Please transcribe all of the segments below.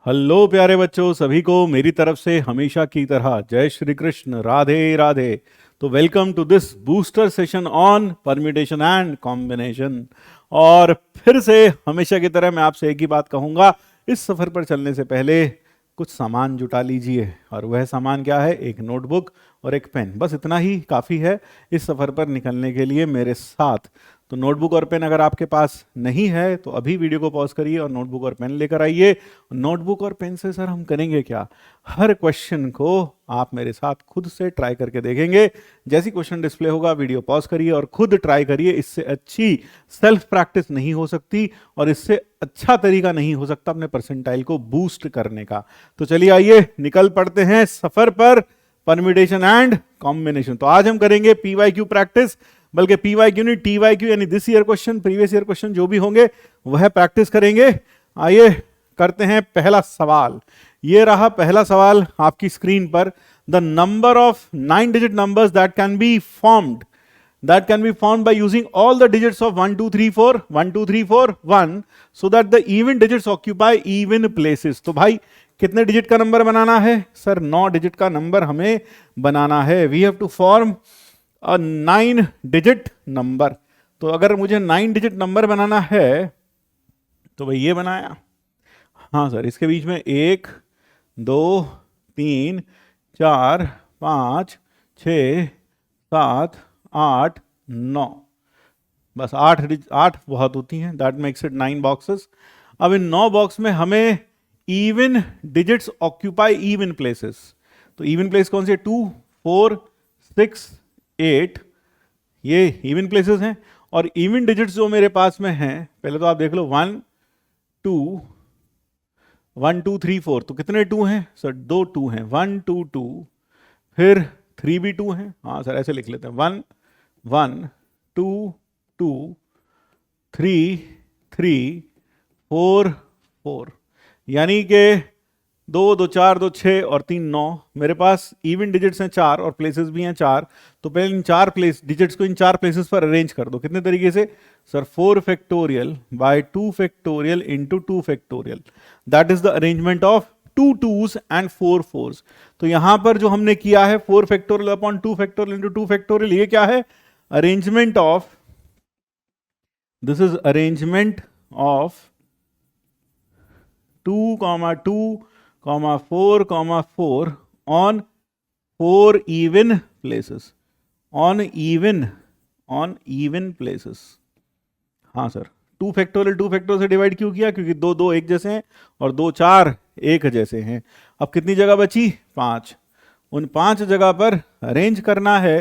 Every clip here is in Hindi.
हेलो प्यारे बच्चों, सभी को मेरी तरफ से हमेशा की तरह जय श्री कृष्ण, राधे राधे। तो welcome to this booster session on permutation and combination. और फिर से हमेशा की तरह मैं आपसे एक ही बात कहूंगा, इस सफर पर चलने से पहले कुछ सामान जुटा लीजिए। और वह सामान क्या है? एक नोटबुक और एक पेन, बस इतना ही काफ़ी है इस सफ़र पर निकलने के लिए मेरे साथ। तो नोटबुक और पेन अगर आपके पास नहीं है तो अभी वीडियो को पॉज करिए और नोटबुक और पेन लेकर आइए। नोटबुक और पेन से सर हम करेंगे क्या? हर क्वेश्चन को आप मेरे साथ खुद से ट्राई करके देखेंगे। जैसी क्वेश्चन डिस्प्ले होगा वीडियो पॉज करिए और खुद ट्राई करिए। इससे अच्छी सेल्फ प्रैक्टिस नहीं हो सकती और इससे अच्छा तरीका नहीं हो सकता अपने परसेंटाइल को बूस्ट करने का। तो चलिए आइए निकल पड़ते हैं सफर पर, परम्यूटेशन एंड कॉम्बिनेशन। तो आज हम करेंगे पीवाईक्यू प्रैक्टिस, बल्कि पीवाईक्यू नहीं टीवाईक्यू, यानी this year question, previous year question जो भी होंगे वह प्रैक्टिस करेंगे। आइए करते हैं पहला सवाल। ये रहा पहला सवाल आपकी स्क्रीन पर। The number of 9 digit numbers that can be formed by using all the digits of 1 2 3 4 1 2 3 4 1 so that the even digits occupy even places। तो भाई कितने डिजिट का नंबर बनाना है? सर 9 डिजिट का नंबर हमें बनाना है। We have to form a 9 digit number. तो अगर मुझे 9 डिजिट नंबर बनाना है तो भाई ये बनाया। हाँ सर, इसके बीच में 1 2 3 4 5 6 7 8 9, बस 8 बहुत होती हैं। That makes it 9 boxes. अब इन 9 बॉक्स में हमें even digits occupy even places. तो इवन प्लेस कौन से? 2 4 6 8, ये इवन प्लेसेस हैं। और इवन डिजिट्स जो मेरे पास में हैं, पहले तो आप देख लो 1 2 1 2 3 4। तो कितने 2 हैं सर? 2 2 हैं। 1 2 2, फिर 3 भी 2 हैं। हाँ सर, ऐसे लिख लेते हैं 1 1 2 2 3 3 4 4, यानी कि 2 2 4 2 6 और 3 9। मेरे पास इवन डिजिट्स हैं 4 और प्लेसेस भी हैं 4। तो पहले इन 4 डिजिट्स को इन 4 प्लेसेस पर अरेंज कर दो। कितने तरीके से sir? 4 factorial by 2 factorial into 2 factorial. That is the arrangement of 2 2s and 4 4s। तो यहां पर जो हमने किया है 4 factorial upon 2 factorial into 2 factorial, ये क्या है? Arrangement of, this is arrangement of 2 2 4 4 on 4 even places, on even places। हाँ सर, 2 फैक्टोरियल से डिवाइड क्यों किया? क्योंकि 2 2 एक जैसे हैं और 2 4 एक जैसे हैं। अब कितनी जगह बची? 5। उन 5 जगह पर अरेंज करना है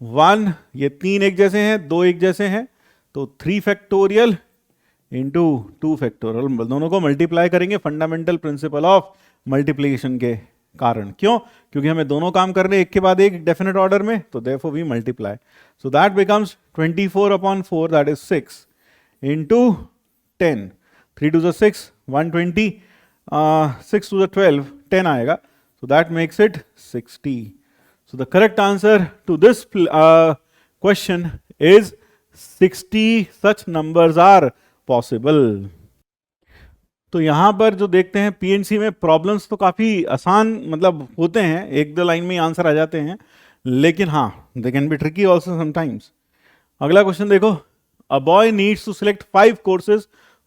1, ये 3 एक जैसे हैं, 2 एक जैसे हैं, तो 3 फैक्टोरियल इंटू 2 फैक्टोरियल। दोनों को मल्टीप्लाई करेंगे फंडामेंटल प्रिंसिपल ऑफ मल्टीप्लिकेशन के कारण। क्यों? क्योंकि हमें दोनों काम करने एक के बाद एक डेफिनेट ऑर्डर में, तो therefore we multiply. So that becomes 24 upon 4, that is 6 into 10। 3 2 6 120, 6 2 12 10 आएगा। So that makes it 60। So the correct answer to this question is 60 such numbers are possible. तो यहां पर जो देखते हैं पीएनसी में प्रॉब्लम्स तो काफी आसान मतलब होते हैं, एक दो लाइन में ही आंसर आ जाते हैं, लेकिन हाँ they can be tricky also sometimes. अगला क्वेश्चन देखो। A boy needs to select 5 courses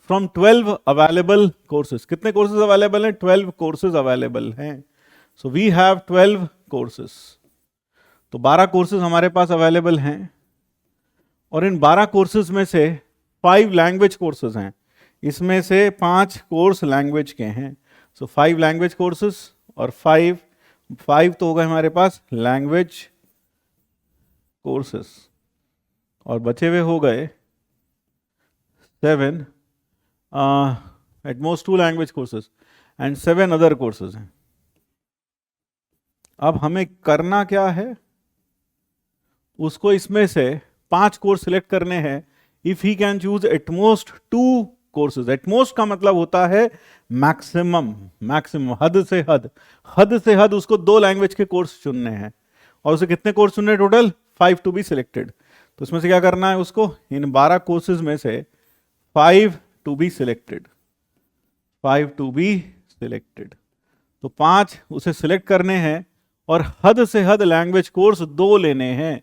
from 12 available courses. कितने कोर्सेज अवेलेबल हैं? 12 कोर्सेज अवेलेबल हैं। So we have 12 courses. तो 12 कोर्सेज हमारे पास अवेलेबल हैं और इन 12 कोर्सेज में से 5 लैंग्वेज कोर्सेज हैं। इसमें से 5 कोर्स लैंग्वेज के हैं। सो 5 लैंग्वेज कोर्सेज और 5 तो हो गए हमारे पास लैंग्वेज कोर्सेज, और बचे हुए हो गए 7 at most 2 language courses and 7 other courses हैं। अब हमें करना क्या है? उसको इसमें से 5 कोर्स सिलेक्ट करने हैं। If he can choose at most 2 courses. At most का मतलब होता है मैक्सिमम, मैक्सिमम हद से हद, हद से हद उसको 2 लैंग्वेज के कोर्स चुनने हैं। और उसे कितने कोर्स चुनने? Total 5 to be selected. तो इसमें से क्या करना है उसको? इन 12 कोर्सेज में से 5 to be selected, 5 to be selected. तो 5 उसे सिलेक्ट करने हैं और हद से हद लैंग्वेज कोर्स 2 लेने हैं।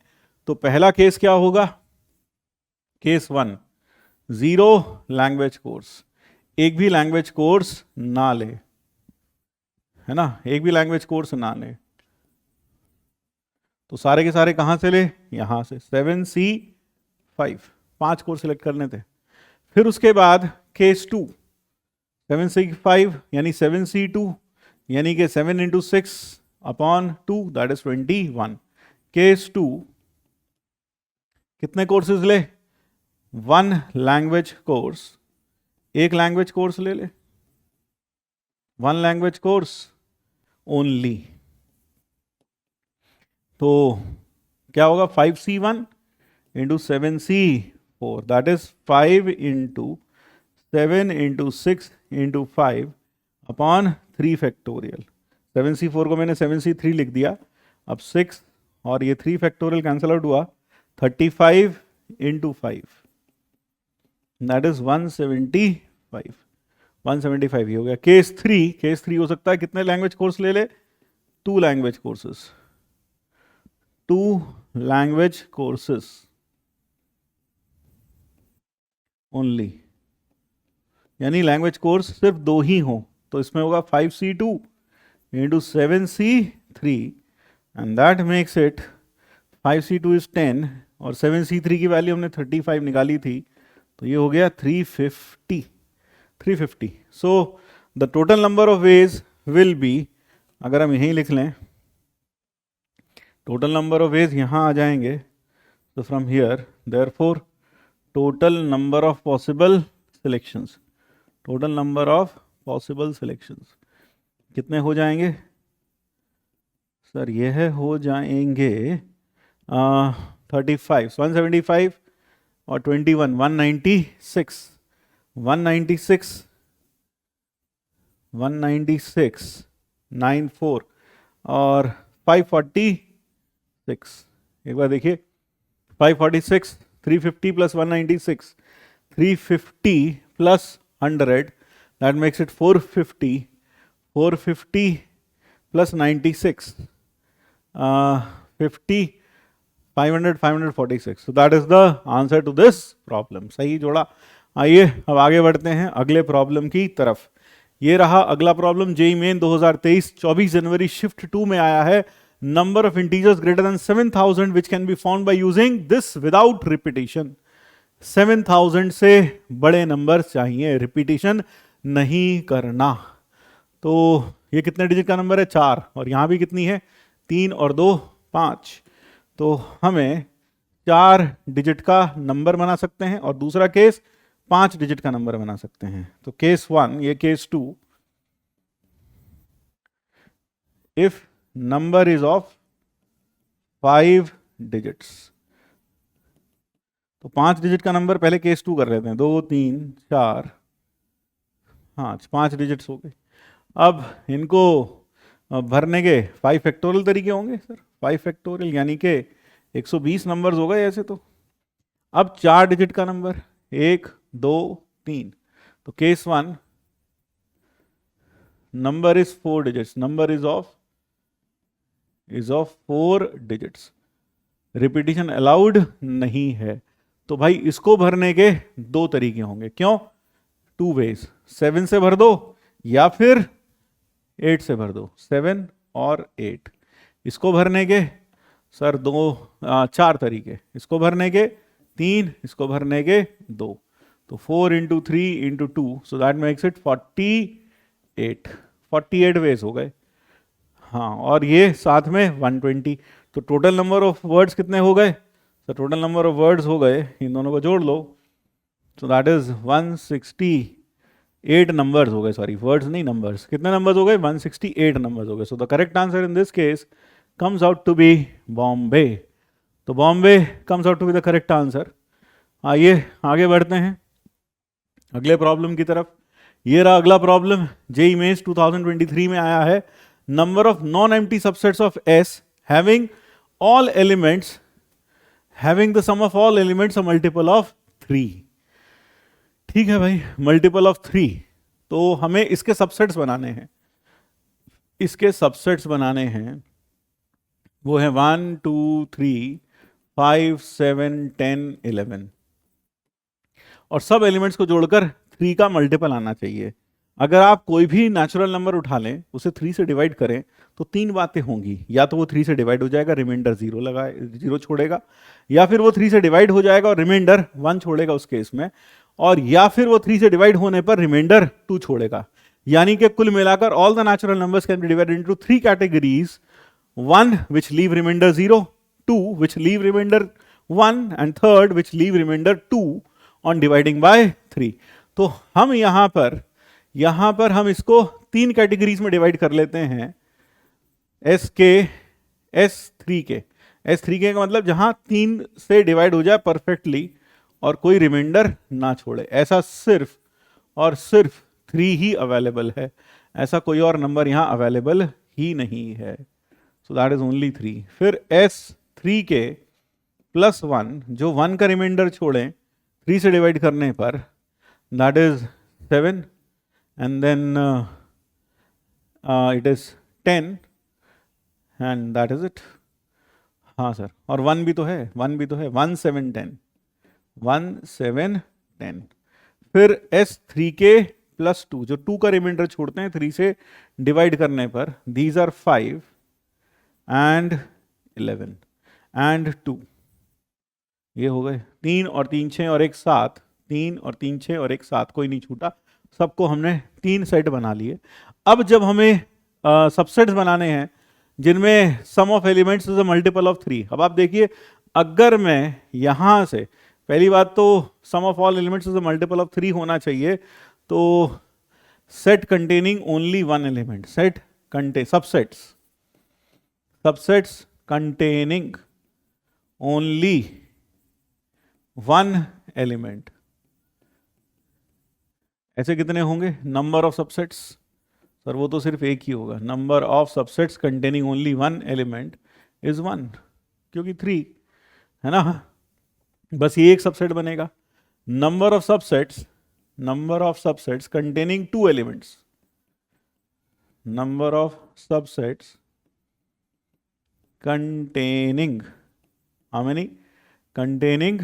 तो पहला केस क्या होगा? केस 1, 0 लैंग्वेज कोर्स, एक भी लैंग्वेज कोर्स ना ले, है ना, एक भी लैंग्वेज कोर्स ना ले। तो सारे के सारे कहां से ले? यहां से 7C5, 5 कोर्स सिलेक्ट करने थे। फिर उसके बाद केस 2, 7C5 यानी 7C2 यानी कि 7 into 6 upon 2 that is 21। Case 2 कितने कोर्सेज ले? 1 लैंग्वेज कोर्स, एक लैंग्वेज कोर्स ले ले, 1 लैंग्वेज कोर्स ओनली। तो क्या होगा? 5C1 into 7C4 that is 5 into 7 into 6 into 5 upon 3 factorial. 7C4 को मैंने 7C3 लिख दिया। अब 6 और ये 3 फैक्टोरियल कैंसल आउट हुआ, 35 इंटू 5 दैट इज 175, 175 ही हो गया। केस 3 हो सकता है कितने लैंग्वेज कोर्स ले ले? 2 language courses, 2 language courses only, यानी लैंग्वेज कोर्स सिर्फ 2 ही हो। तो इसमें होगा 5C2 into 7C3 and that makes it 5C2 is 10 और 7C3 की वैल्यू हमने 35 निकाली थी, तो ये हो गया 350। So the total number of veg will be, अगर हम यहीं लिख लें, टोटल नंबर ऑफ वेज यहां आ जाएंगे, तो from here therefore total number of possible selections, total number of possible selections कितने हो जाएंगे सर? यह हो जाएंगे 35, 175 और 21, 196, 94 और 546। एक बार देखिए, 546, 350 plus 196, 350 plus 100 that makes it 450, 450 plus 96, 50, 500, 546। So that is the answer to this problem. सही जोड़ा। आइए अब आगे बढ़ते हैं अगले प्रॉब्लम की तरफ। ये रहा अगला प्रॉब्लम, जेईई मेन 2023 24 जनवरी शिफ्ट 2 में आया है। Number of integers greater than 7000 which can be found by using this without repetition. 7000 से बड़े नंबर चाहिए, रिपीटिशन नहीं करना। तो ये कितने डिजिट का नंबर है? 4, और यहां भी कितनी है? 3 और 2 5। तो हमें 4 डिजिट का नंबर बना सकते हैं और दूसरा केस 5 डिजिट का नंबर बना सकते हैं। तो केस 1, ये case 2, if number is of 5 digits, तो 5 डिजिट का नंबर पहले केस 2 कर लेते हैं। 2 3 4 5 डिजिट्स हो गए। अब इनको भरने के 5 फैक्टोरियल तरीके होंगे सर। 5 फैक्टोरियल यानी कि 120 नंबर्स हो गए ऐसे तो। अब 4 डिजिट का नंबर, 1 2 3। तो case 1, number is 4 digits, number is of 4 digits, repetition allowed नहीं है। तो भाई इसको भरने के 2 तरीके होंगे। क्यों? 2 वेज, 7 से भर दो या फिर 8 से भर दो, 7 और 8। इसको भरने के सर 4 तरीके, इसको भरने के 3, इसको भरने के 2। तो 4 into 3 into 2, so that makes it 48 ways हो गए। हाँ, और ये साथ में 120। तो टोटल नंबर ऑफ वर्ड्स कितने हो गए? तो टोटल नंबर ऑफ वर्ड्स हो गए, इन दोनों को जोड़ लो, सो दैट इज 168 नंबर्स हो गए। सॉरी, वर्ड्स नहीं, नंबर्स। कितने नंबर्स हो गए? 168 नंबर्स हो गए। सो the correct answer in this case comes out to be Bombay. तो Bombay comes out to be the correct answer। आइए आगे बढ़ते हैं अगले प्रॉब्लम की तरफ। ये रहा अगला प्रॉब्लम, जेईई मेंस 2023 में आया है। Number of non empty subsets of S having all elements, having the sum of all elements a multiple of 3। ठीक है भाई, मल्टीपल ऑफ 3। तो हमें इसके सबसेट्स बनाने हैं, इसके सबसेट्स बनाने हैं, वो है 1 2 3 5 7 10 11 और सब एलिमेंट्स को जोड़कर 3 का मल्टीपल आना चाहिए। अगर आप कोई भी नेचुरल नंबर उठा लें, उसे 3 से डिवाइड करें, तो 3 बातें होंगी, या तो वो 3 से डिवाइड हो जाएगा, रिमाइंडर 0 छोड़ेगा, या फिर वो 3 से डिवाइड हो जाएगा और रिमाइंडर 1 छोड़ेगा उस केस में, और या फिर वो 3 से डिवाइड होने पर रिमाइंडर 2 छोड़ेगा। यानी कि कुल मिलाकर all the natural numbers can be divided into 3 categories, 1 which leave remainder 0, 2 which leave remainder 1 and third which leave remainder 2 on dividing by 3। तो हम यहां पर हम इसको 3 कैटेगरीज में डिवाइड कर लेते हैं, एस के एस 3 के। एस 3 के का मतलब जहां 3 से डिवाइड हो जाए परफेक्टली और कोई रिमाइंडर ना छोड़े, ऐसा सिर्फ और सिर्फ 3 ही अवेलेबल है, ऐसा कोई और नंबर यहां अवेलेबल ही नहीं है। So that is only 3। फिर S3 के प्लस 1, जो 1 का रिमाइंडर छोड़ें 3 से डिवाइड करने पर, that is 7 and then it is 10 and that is it। हाँ सर, और 1 भी तो है, 1 7 10, 1 7 10। फिर S3 के प्लस 2, जो 2 का रिमाइंडर छोड़ते हैं 3 से डिवाइड करने पर, these are 5 and 11 and 2, ये हो गए 3 और 3 6 और 1 7, 3 और 3 6 और 1 7, कोई नहीं छूटा, सबको हमने 3 सेट बना लिए। अब जब हमें सबसेट्स बनाने हैं जिनमें sum of elements is a multiple of 3, अब आप देखिए, अगर मैं यहां से, पहली बात तो sum of all elements is a multiple of 3 होना चाहिए, तो set containing only 1 element, set contain subsets containing only 1 element, ऐसे कितने होंगे? नंबर ऑफ सबसेट्स, सर वो तो सिर्फ एक ही होगा, number of subsets containing only 1 element is 1, क्योंकि 3 है ना, बस ये एक सबसेट बनेगा। Number of subsets containing 2 elements, number of subsets containing how many? containing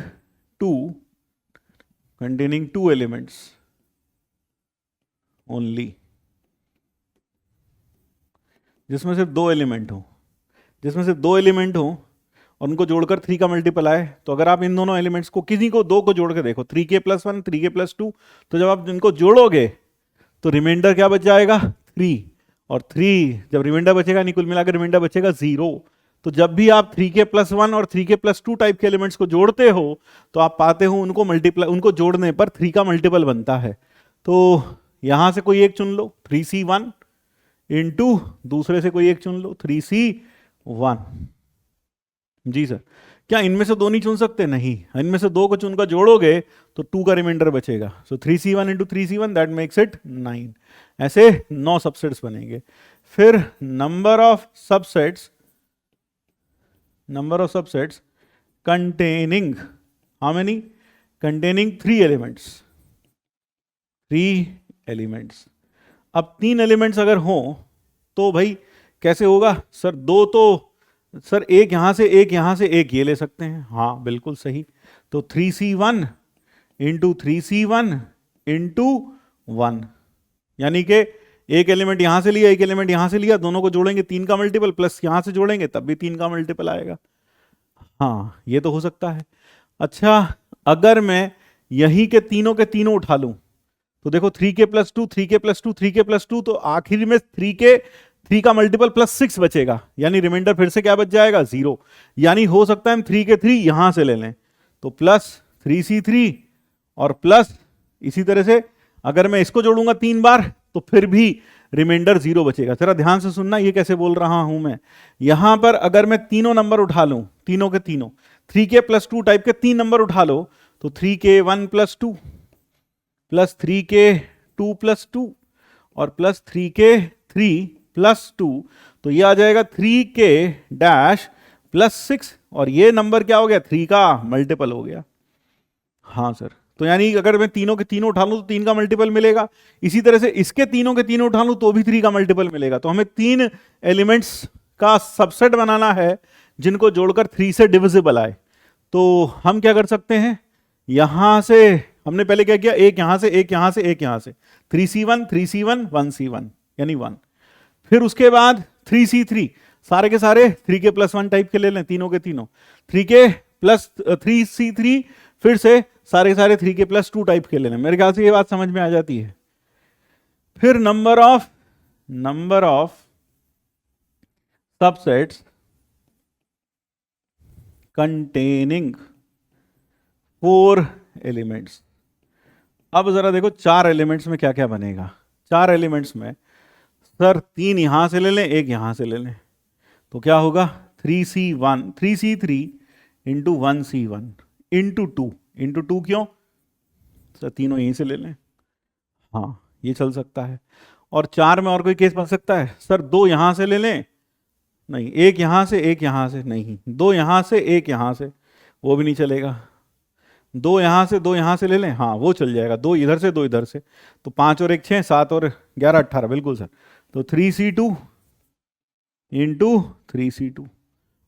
2 elements only, जिसमें सिर्फ 2 एलिमेंट हो, और उनको जोड़कर 3 का मल्टीपल आए। तो अगर आप इन दोनों एलिमेंट्स को, किसी को 2 को जोड़ के देखो, 3k + 1 3k + 2, तो जब आप इनको जोड़ोगे तो रिमाइंडर क्या बच जाएगा? 3, और 3 जब रिमाइंडर बचेगा, नहीं कुल मिलाकर रिमाइंडर बचेगा 0। तो जब भी आप 3k + 1 और 3k + 2 टाइप के एलिमेंट्स को जोड़ते हो, तो आप पाते हो उनको जोड़ने पर 3 का मल्टीपल बनता है। तो यहां से कोई एक चुन लो, 3c1 इंटू दूसरे से कोई एक चुन लो, 3c1। जी सर, क्या इनमें से 2 नहीं चुन सकते? नहीं, इनमें से 2 को चुनकर जोड़ोगे तो 2 का रिमाइंडर बचेगा। सो 3c1 into 3c1 that makes it 9। ऐसे 9 सबसेट्स बनेंगे। फिर number of subsets containing how many? containing 3 elements, 3 elements। अब 3 एलिमेंट्स अगर हो तो भाई कैसे होगा सर? 2 तो सर एक यहां से एक यहां से एक ये ले सकते हैं, हाँ बिल्कुल सही। तो 3c1 इंटू 3c1 इंटू 1, यानी कि एक एलिमेंट यहां से लिया, एक एलिमेंट यहां से लिया, दोनों को जोड़ेंगे 3 का मल्टीपल, प्लस यहां से जोड़ेंगे तब भी 3 का मल्टीपल आएगा। हाँ ये तो हो सकता है। अच्छा, अगर मैं यहीं के तीनों उठा लूं तो देखो 3k + 2 3k + 2 3k + 2, तो आखिर में 3 का मल्टीपल +6 बचेगा, यानी रिमाइंडर फिर से क्या बच जाएगा? 0। यानी हो सकता है हम 3k3 यहां से ले लें, तो प्लस 3c3 और प्लस इसी तरह से अगर मैं इसको जोड़ूंगा 3 बार तो फिर भी रिमाइंडर 0 बचेगा। जरा ध्यान से सुनना, ये कैसे बोल रहा हूं मैं। यहां पर अगर मैं तीनों नंबर उठा लूं, तीनों के तीनों 3k + 2 टाइप के 3 नंबर उठा लो, तो 3k1 + 2 प्लस 3k2 + 2 और प्लस 3k3 + 2, तो ये आ जाएगा 3k- + 6, और ये नंबर क्या हो गया? 3 का मल्टीपल हो गया। हाँ सर, तो यानी अगर मैं तीनों के तीनों उठा लूं तो 3 का मल्टीपल मिलेगा। इसी तरह से इसके तीनों के तीनों उठा लूं तो भी 3 का मल्टीपल मिलेगा। तो हमें 3 एलिमेंट्स का सबसेट बनाना है जिनको जोड़कर 3 से डिविजिबल आए। तो हम क्या कर सकते हैं, यहां से हमने पहले क्या किया, एक यहां से एक यहां से एक यहां से, 3c1 3c1 1c1 यानी 1। फिर उसके बाद 3c3, सारे के सारे 3 के प्लस 1 टाइप के ले लें, तीनों के तीनों 3 के प्लस 3c3, फिर से सारे के सारे 3 के प्लस 2 टाइप के ले लें। मेरे ख्याल से ये बात समझ में आ जाती है। फिर number of subsets containing 4 elements. अब जरा देखो 4 एलिमेंट्स में क्या क्या बनेगा। 4 एलिमेंट्स में सर 3 यहां से ले लें, एक यहां से ले लें, तो क्या होगा 3c3 इंटू 1c1 इंटू 2 क्यों सर, तीनों यहीं से ले लें। हाँ ये चल सकता है। और 4 में और कोई केस बन सकता है, सर 2 यहां से ले लें, नहीं, एक यहां से एक यहां से, नहीं, 2 यहां से एक यहां से, वो भी नहीं चलेगा। 2 यहां से 2 यहां से ले लें, हाँ वो चल जाएगा, 2 इधर से 2 इधर से, तो 5 और 1 6, 7 और 11 18, बिल्कुल सर। तो 3c2 इंटू 3c2।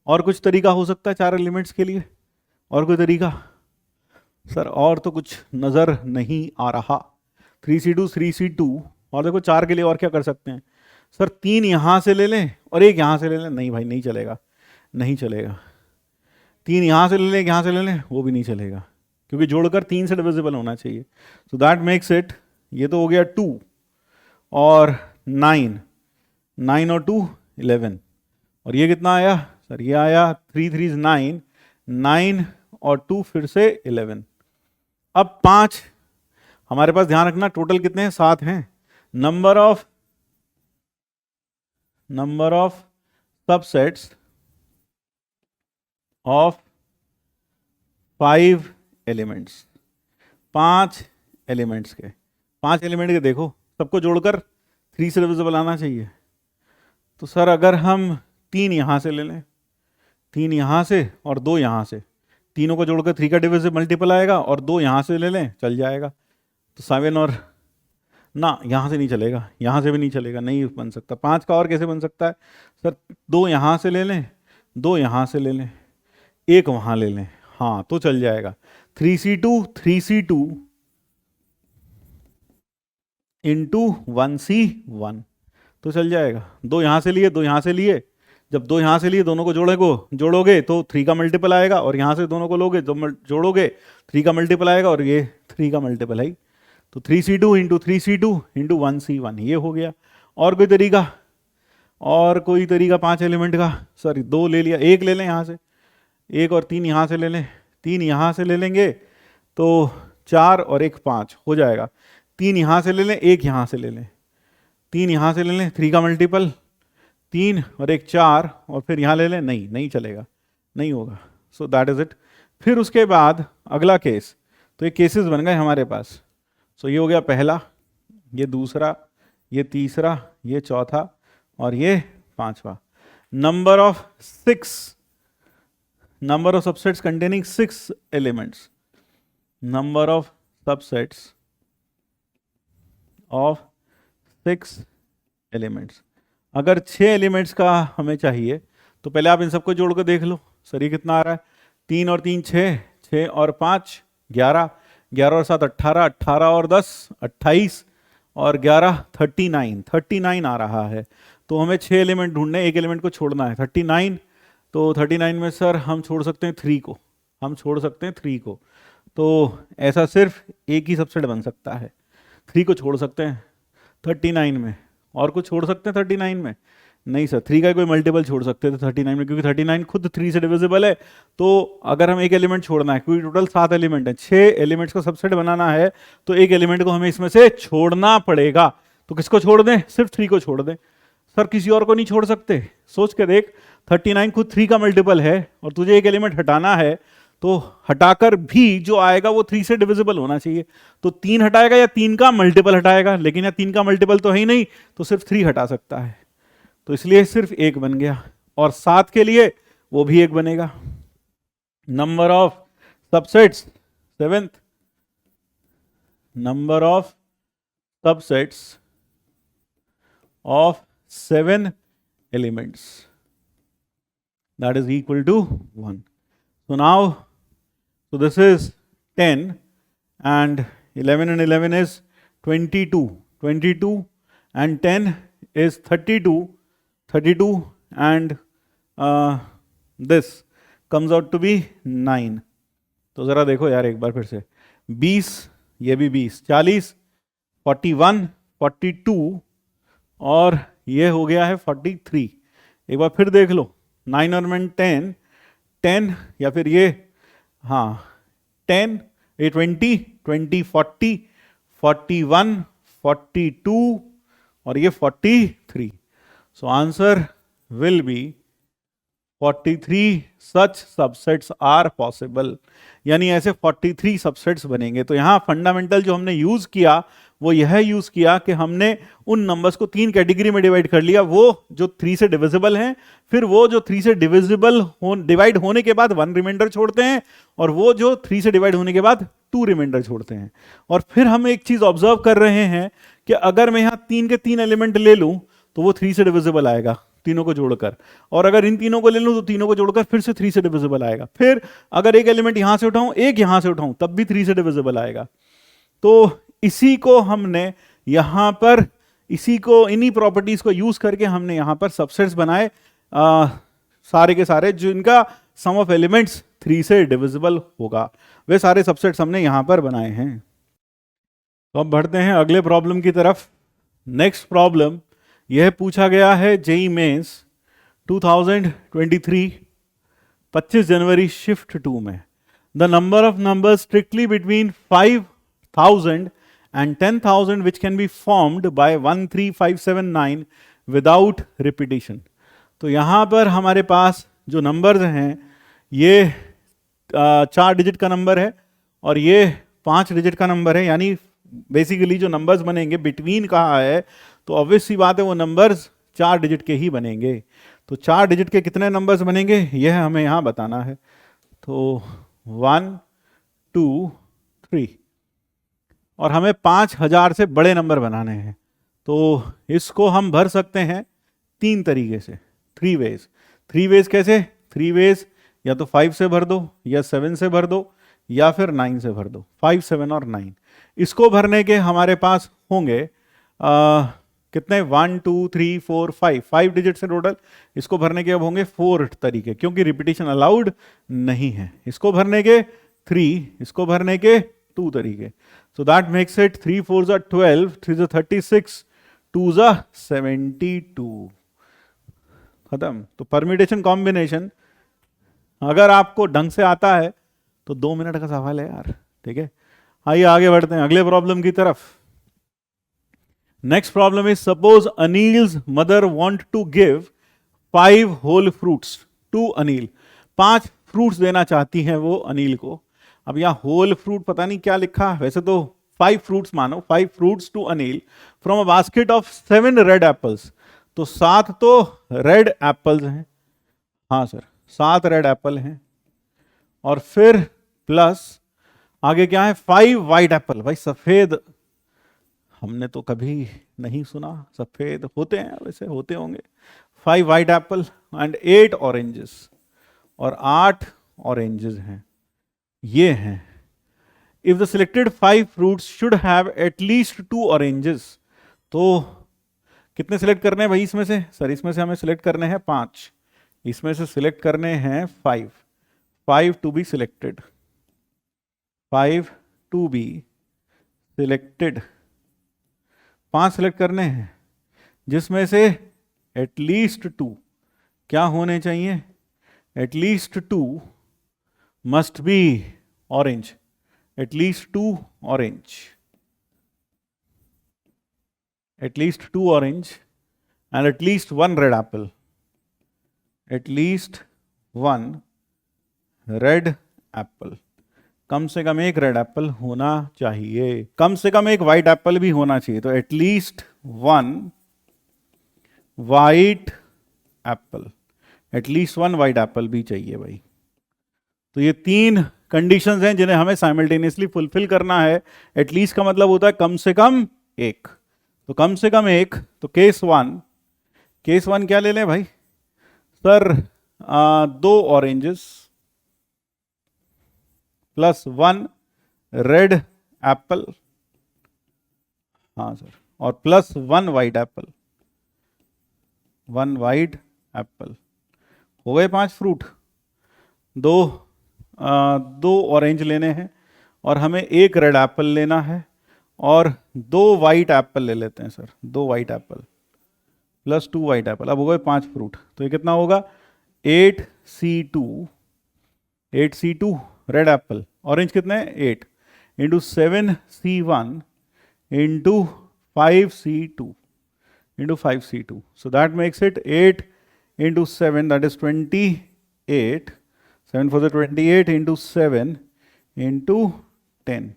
और कुछ तरीका हो सकता है 4 एलिमेंट्स के लिए, और कोई तरीका सर? और तो कुछ नजर नहीं आ रहा। 3c2 और देखो 4 के लिए और क्या कर सकते हैं सर, 3 यहां से ले लें और एक यहां से ले लें, नहीं भाई नहीं चलेगा, नहीं चलेगा। 3 यहां से ले लें, एक यहां से ले लें, वो भी नहीं चलेगा, क्योंकि जोड़कर 3 से डिविजिबल होना चाहिए। सो दैट मेक्स इट, ये तो हो गया 2 और 9 और 2 11, और ये कितना आया सर, ये आया 3 3 9, 9 और 2 फिर से 11। अब 5 हमारे पास, ध्यान रखना टोटल कितने हैं, 7 हैं। Number of subsets of 5 elements, 5 elements के, 5 एलिमेंट के देखो सबको जोड़कर 3 से डिविजिबल आना चाहिए। तो सर अगर हम 3 यहां से ले लें, 3 यहां से और 2 यहां से, तीनों को जोड़कर 3 का डिविजिबल मल्टीपल आएगा, और 2 यहां से ले लें, चल जाएगा। तो 7 और ना, यहां से नहीं चलेगा, यहां से भी नहीं चलेगा, नहीं बन सकता। 5 का और कैसे बन सकता है सर, 2 यहां से ले लें, 2 यहां से ले लें, एक वहां ले लें, हाँ तो चल जाएगा। 3c2 इंटू 1c1, तो चल जाएगा। 2 यहां से लिए, 2 यहां से लिए, जब 2 यहां से लिए दोनों को जोड़ोगे तो 3 का मल्टीपल आएगा, और यहां से दोनों को लोगे तो जोड़ोगे 3 का मल्टीपल आएगा, और ये 3 का मल्टीपल है। तो 3c2 इंटू 1c1, ये हो गया। और कोई तरीका, और कोई तरीका 5 एलिमेंट का? सॉरी 2 ले लिया, एक ले लें यहाँ से, एक और 3 यहाँ से ले लें, 3 यहाँ से ले लेंगे तो 4 और 1 5 हो जाएगा। 3 यहाँ से ले लें, एक यहाँ से ले लें, 3 यहाँ से ले लें, 3 का मल्टीपल 3 और 1 4, और फिर यहाँ ले लें, नहीं चलेगा, नहीं होगा। सो दैट इज इट। फिर उसके बाद अगला केस, तो ये केसेस बन गए हमारे पास। सो ये हो गया पहला, ये दूसरा, ये तीसरा, ये चौथा, और ये 5वां। Number of subsets containing 6 elements, number of subsets of 6 elements. अगर 6 एलिमेंट्स का हमें चाहिए तो पहले आप इन सबको जोड़ कर देख लो, सर ये कितना आ रहा है, 3 और 3 6, 6 और 5 11, 11 और 7 18, 18 और 10 28, और 11 39 आ रहा है। तो हमें 6 एलिमेंट ढूंढने, एक एलिमेंट को छोड़ना है, 39। तो 39 में सर हम छोड़ सकते हैं 3 को, तो ऐसा सिर्फ एक ही सबसेट बन सकता है, 3 को छोड़ सकते हैं 39 में। और कुछ छोड़ सकते हैं 39 में? नहीं सर, 3 का कोई मल्टीपल छोड़ सकते थे 39 में, क्योंकि 39 खुद 3 से डिविजिबल है। तो अगर हम एक एलिमेंट छोड़ना है, क्योंकि टोटल 7 एलिमेंट है, 6 एलिमेंट्स का सबसेट बनाना है, तो एक एलिमेंट को हमें इसमें से छोड़ना पड़ेगा। तो किसको छोड़ दें? सिर्फ 3 को छोड़ दें। सर किसी और को नहीं छोड़ सकते? सोच के देख, 39 खुद 3 का मल्टीपल है, और तुझे एक एलिमेंट हटाना है, तो हटाकर भी जो आएगा वो 3 से डिविजिबल होना चाहिए। तो 3 हटाएगा या 3 का मल्टीपल हटाएगा, लेकिन या 3 का मल्टीपल तो है ही नहीं, तो सिर्फ 3 हटा सकता है। तो इसलिए सिर्फ 1 बन गया, और 7 के लिए वो भी 1 बनेगा। Number of subsets 7th number of subsets of 7 elements, that is equal to 1. So now, so this is 10 and 11 and 11 is 22. 22 and 10 is 32. 32 and this comes out to be 9. तो ज़रा देखो यार एक बार फिर से, 20, ये भी 20, 40, 41, 42 और ये हो गया है 43. एक बार फिर देख लो, 9 और 10, 10 या फिर ये, हाँ 10, ये 20, 20, 40, 41, 42 और ये 43. So answer will be 43 such subsets are possible. यानी ऐसे 43 सबसेट्स बनेंगे. तो यहाँ फंडामेंटल जो हमने यूज किया वो यह यूज किया कि हमने उन नंबर्स को 3 कैटेगरी में डिवाइड कर लिया, वो जो 3 से डिविजिबल हैं, फिर वो जो 3 से डिवाइड होने के बाद 1 रिमाइंडर छोड़ते हैं, और वो जो 3 से डिवाइड होने के बाद 2 रिमाइंडर छोड़ते हैं. और फिर हम एक चीज ऑब्जर्व कर रहे हैं कि अगर मैं यहाँ 3 के 3 एलिमेंट ले लूं तो वो 3 से डिविजिबल आएगा तीनों को जोड़कर, और अगर इन तीनों को ले लूं तो तीनों को जोड़कर फिर से 3 से डिविजिबल आएगा. फिर अगर एक एलिमेंट यहां से उठाऊं, एक यहां से उठाऊं, तब भी 3 से डिविजिबल आएगा. तो इसी को हमने यहां पर, इसी को, इन्हीं प्रॉपर्टीज को यूज करके हमने यहां पर सबसेट्स बनाए, सारे के सारे जिनका सम ऑफ एलिमेंट्स 3 से डिविजिबल होगा, वे सारे सबसेट्स हमने यहां पर बनाए हैं. तो अब बढ़ते हैं अगले प्रॉब्लम की तरफ. नेक्स्ट प्रॉब्लम यह पूछा गया है जेई मेंस 2023 25 जनवरी शिफ्ट 2 में. The number of numbers strictly between 5000 and 10,000 which can be formed by 13579 without repetition. तो यहाँ पर हमारे पास जो नंबर्स हैं ये 4 डिजिट का नंबर है और ये 5 डिजिट का नंबर है. यानी बेसिकली जो नंबर्स बनेंगे, बिटवीन कहा है तो ऑब्वियस सी बात है वो नंबर्स 4 डिजिट के ही बनेंगे. तो 4 डिजिट के कितने नंबर्स बनेंगे यह हमें यहाँ बताना है. तो 1, 2, 3 और हमें 5000 से बड़े नंबर बनाने हैं. तो इसको हम भर सकते हैं 3 तरीके से, 3 वेज. 3 वेज कैसे? 3 वेज या तो 5 से भर दो, या 7 से भर दो, या फिर 9 से भर दो. 5, 7 और 9. इसको भरने के हमारे पास होंगे कितने? 1, 2, 3, 4, 5 डिजिट से टोटल. इसको भरने के अब होंगे 4 तरीके, क्योंकि रिपीटिशन अलाउड नहीं है. इसको भरने के 3, इसको भरने के 2 तरीके. So that makes it 3 4s are 12, 3s are 36, 2s are 72. खत्म. तो परम्यूटेशन कॉम्बिनेशन अगर आपको ढंग से आता है तो 2 मिनट का सवाल है यार. ठीक है, आइए आगे बढ़ते हैं अगले प्रॉब्लम की तरफ. Next problem is suppose Anil's mother want to give 5 whole fruits to Anil. 5 fruits देना चाहती हैं वो अनिल को. अब यहां होल फ्रूट पता नहीं क्या लिखा, वैसे तो 5 फ्रूट्स मानो, 5 fruits to Anil from a basket of 7 red apples. तो 7 तो रेड एप्पल्स हैं. हाँ सर, 7 रेड एप्पल हैं. और फिर प्लस आगे क्या है? 5 वाइट एप्पल. भाई सफेद हमने तो कभी नहीं सुना, सफेद होते हैं, वैसे होते होंगे. 5 वाइट एप्पल एंड 8 ऑरेंजेस, और 8 ऑरेंजेस हैं. ये हैं. If the selected 5 fruits should have at least 2 oranges. तो कितने सिलेक्ट करने हैं भाई इसमें से? सर इसमें से हमें सिलेक्ट करने हैं 5, इसमें से सिलेक्ट करने हैं 5 to be selected, 5 to be selected. 5 select करने हैं जिसमें से एटलीस्ट 2 क्या होने चाहिए? At least 2 must be orange, at least 2 orange, at least 2 orange and at least 1 red apple, at least 1 red apple. कम से कम एक रेड एप्पल होना चाहिए, कम से कम एक वाइट एप्पल भी होना चाहिए. तो at least 1 white apple, at least 1 white apple भी चाहिए भाई. तो ये तीन कंडीशंस हैं जिन्हें हमें साइमल्टेनियसली फुलफिल करना है। एटलीस्ट का मतलब होता है कम से कम एक, तो कम से कम एक। तो केस वन क्या ले लें भाई sir? 2 oranges plus 1 red Apple, हाँ सर, और plus 1 white Apple, 1 white Apple. हो गए 5 फ्रूट। दो ऑरेंज लेने हैं और हमें 1 रेड एप्पल लेना है और 2 वाइट एप्पल ले लेते हैं sir, 2 white Apple plus 2 white Apple. अब हो गए 5 फ्रूट। तो ये कितना होगा? 8C2 रेड एप्पल, ऑरेंज कितने हैं? 8 into 7C1 into 5C2 so that makes it 8 into 7, that is 28, 7 for the 28 into 7 into 10,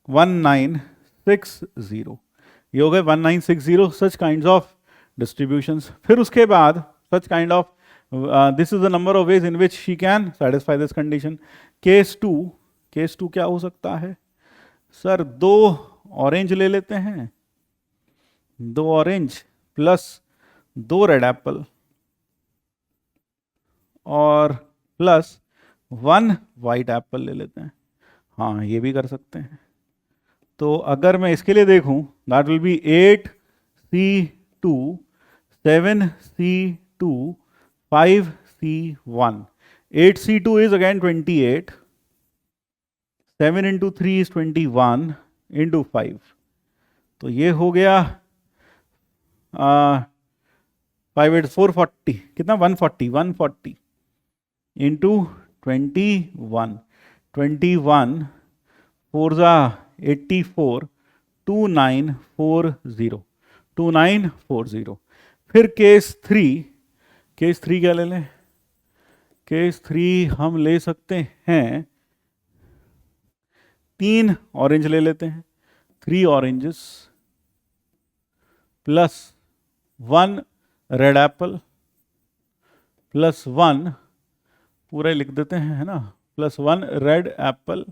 1960। ये हो गए 1960 such kinds of distributions। फिर उसके बाद such kind of this is the number of ways in which she can satisfy this condition। Case two क्या हो सकता है सर? 2 ऑरेंज ले लेते हैं, 2 ऑरेंज प्लस 2 रेड एप्पल और प्लस 1 वाइट एप्पल ले लेते हैं। हाँ, ये भी कर सकते हैं। तो अगर मैं इसके लिए देखूं, that will B 8C2 7C2 5C1। 8C2 is again 28, 7 into 3 is 21 into 5। तो ये हो गया 5 8 440, कितना? 140 इंटू 21 4 जा 84 2940। फिर केस थ्री क्या ले लें? केस 3 हम ले सकते हैं 3 ऑरेंज ले लेते हैं, 3 oranges plus 1 red Apple plus 1, पूरा लिख देते हैं, है ना, plus 1 red Apple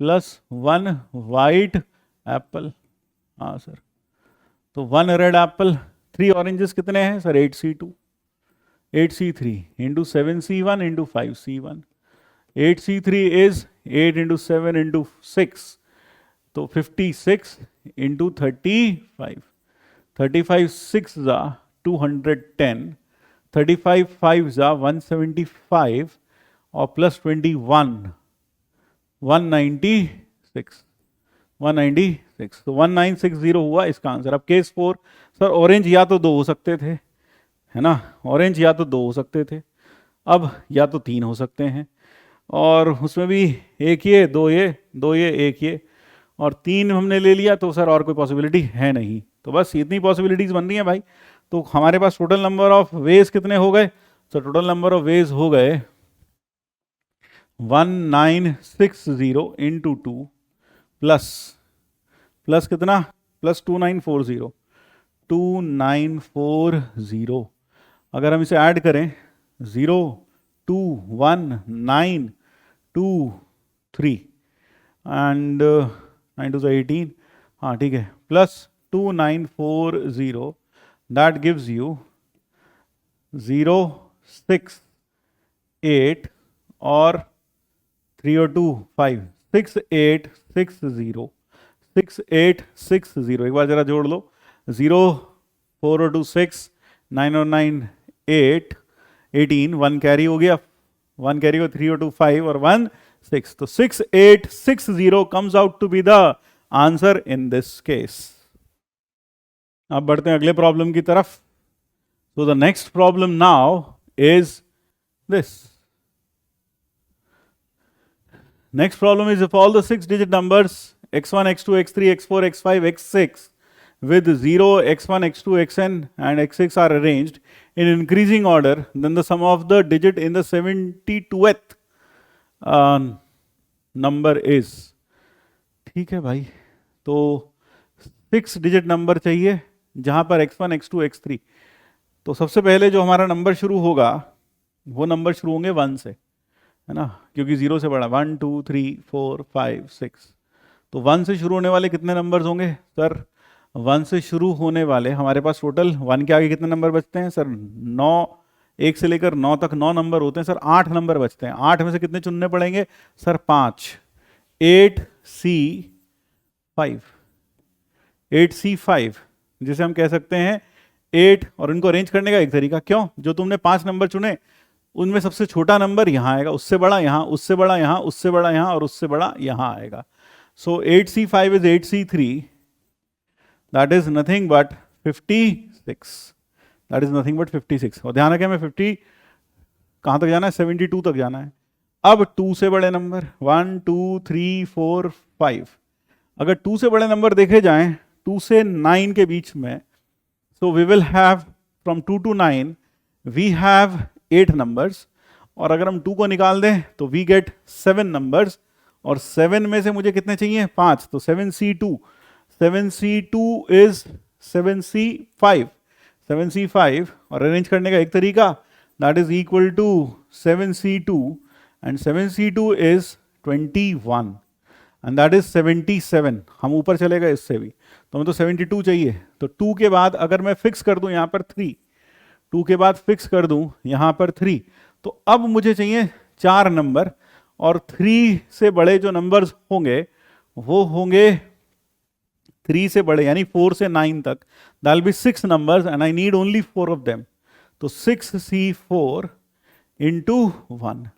plus 1 white Apple. हाँ सर, तो 1 रेड एप्पल, 3 ऑरेंजेस कितने हैं sir? 8C3 into 7C1 into 5C1। 8C3 is 8 into 7 into 6, तो 56 इंटू 35। 35 6 जा 210, 35 5 जा 175 और प्लस 21 196। तो 1960 हुआ इसका आंसर। अब केस 4 सर, ऑरेंज या तो 2 हो सकते थे, है ना, ऑरेंज या तो 2 हो सकते थे, अब या तो 3 हो सकते हैं, और उसमें भी एक ये 2 ये 2 ये 1 ये, और 3 हमने ले लिया तो सर और कोई पॉसिबिलिटी है नहीं। तो बस इतनी पॉसिबिलिटीज बन रही हैं भाई। तो हमारे पास टोटल नंबर ऑफ वेज कितने हो गए? तो टोटल नंबर ऑफ वेज हो गए 1960 इंटू 2 प्लस कितना? प्लस 2940। अगर हम इसे ऐड करें 0 2 1 9 2 3 एंड 9 2 18, हाँ ठीक है, प्लस 2940, दैट गिव्स यू 0 6 8 और 3 और 2 5 6860 6860। एक बार जरा जोड़ लो, 0 4 और 2 6, 9 और 9 8 18, 1 कैरी हो गया, 1 कैरी हो, 3 और 2 5 और 1 6, तो 6860 comes out to be the answer in this case। अब बढ़ते हैं अगले प्रॉब्लम की तरफ। So the next problem now is this। Next problem is if all the 6-digit numbers x1, x2, x3, x4, x5, x6 with 0, x1, x2, xn and x6 are arranged in increasing order, then the sum of the digit in the 72th number is। ठीक है भाई, तो 6 डिजिट नंबर चाहिए जहां पर x1, x2, x3। तो सबसे पहले जो हमारा नंबर शुरू होगा वो नंबर शुरू होंगे 1 से, है ना, क्योंकि 0 से बड़ा 1 2 3 4 5 6। तो 1 से शुरू होने वाले कितने नंबर्स होंगे सर? 1 से शुरू होने वाले हमारे पास टोटल 1 के आगे कितने नंबर बचते हैं सर? 9, 1 से लेकर 9 तक 9 नंबर होते हैं सर, 8 नंबर बचते हैं। 8 में से कितने चुनने पड़ेंगे सर? 5। 8C5, 8C5 जिसे हम कह सकते हैं 8। और इनको अरेंज करने का एक तरीका, क्यों, जो तुमने 5 नंबर चुने उनमें सबसे छोटा नंबर यहाँ आएगा, उससे बड़ा यहाँ, उससे बड़ा यहाँ, उससे बड़ा यहाँ और उससे बड़ा यहाँ आएगा। So 8C5 is 8C3, that is nothing but 56, that is nothing but 56। और ध्यान रखें हमें 50 कहाँ तक जाना है? 72 तक जाना है। अब 2 से बड़े नंबर 1 2 3 4 5, अगर 2 से बड़े नंबर देखे जाएं 2 से 9 के बीच में, so we will have from 2 to 9 we have 8 numbers, और अगर हम 2 को निकाल दें तो we get 7 numbers, और 7 में से मुझे कितने चाहिए? 5। तो 7C2, 7C2 is 7C5, 7C5। और अरेंज करने का एक तरीका, that is equal to 7C2 and 7C2 is 21 and that is 77। हम ऊपर चले गए इससे भी, तो हमें तो 72 चाहिए। तो 2 के बाद अगर मैं फिक्स कर दूं यहाँ पर 3, 2 के बाद फिक्स कर दूं यहाँ पर 3, तो अब मुझे चाहिए 4 नंबर, और 3 से बड़े जो नंबर्स होंगे वो होंगे 3 से बड़े यानी 4 से 9 तक, that will B 6 numbers and I need only 4 of them. तो 6C4 into 1,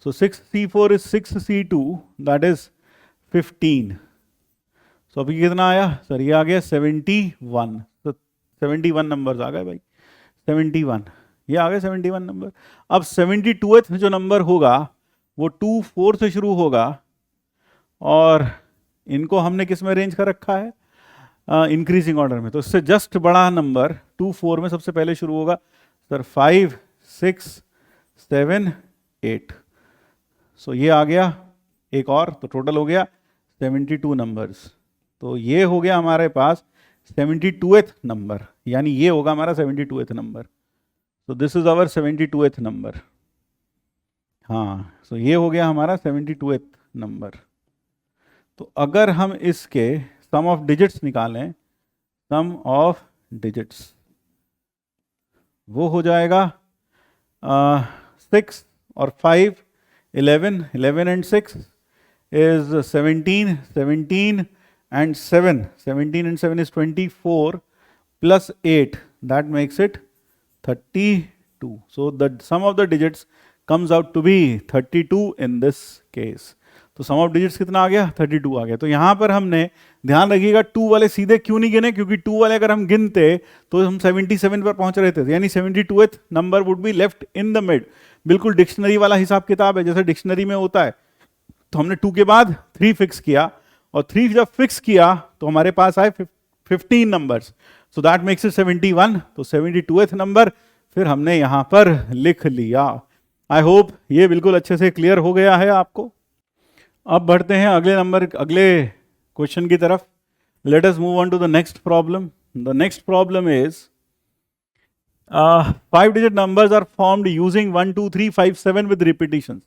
so 6C4 is 6C2, that is 15। so अभी कितना आया सर? ये आ गया 71। तो 71 नंबर्स आ गए भाई, 71 ये आ गए 71 नंबर। अब 72th जो नंबर होगा वो 2 4 से शुरू होगा, और इनको हमने किस में अरेंज कर रखा है? इंक्रीजिंग ऑर्डर में। तो इससे जस्ट बड़ा नंबर 2 4 में सबसे पहले शुरू होगा सर 5 6 7 8। सो ये आ गया एक और, तो टोटल हो गया 72 नंबर्स। तो ये हो गया हमारे पास 72th नंबर, यानी ये होगा हमारा 72th नंबर। तो this is our 72th number. हाँ, सो ये हो गया हमारा 72th नंबर। तो अगर हम इसके सम ऑफ डिजिट्स निकालें, सम ऑफ डिजिट्स वो हो जाएगा 6 और 5 11, 11 and 6 is 17, 17 and 7, 17 and 7 is 24 plus 8, that makes it 32। so the sum of the digits comes out to be 32 in this case। तो सम ऑफ डिजिट्स कितना आ गया? 32 आ गया। तो यहां पर हमने ध्यान रखिएगा 2 वाले सीधे क्यों नहीं गिने, क्योंकि 2 वाले अगर हम गिनते तो हम 77 पर पहुंच रहे थे, यानी 72th number would be left in the mid. बिल्कुल डिक्शनरी वाला हिसाब किताब है, जैसे डिक्शनरी में होता है। तो हमने 2 के बाद 3 फिक्स किया, और 3 जब फिक्स किया तो हमारे पास आए 15 numbers, so that makes it 71। तो 72th नंबर फिर हमने यहां पर लिख लिया। आई होप ये बिल्कुल अच्छे से क्लियर हो गया है आपको। अब बढ़ते हैं अगले नंबर, अगले क्वेश्चन की तरफ। Let us move on to the next problem. The next problem is 5 digit numbers are formed using 1 2 3 5 7 with repetitions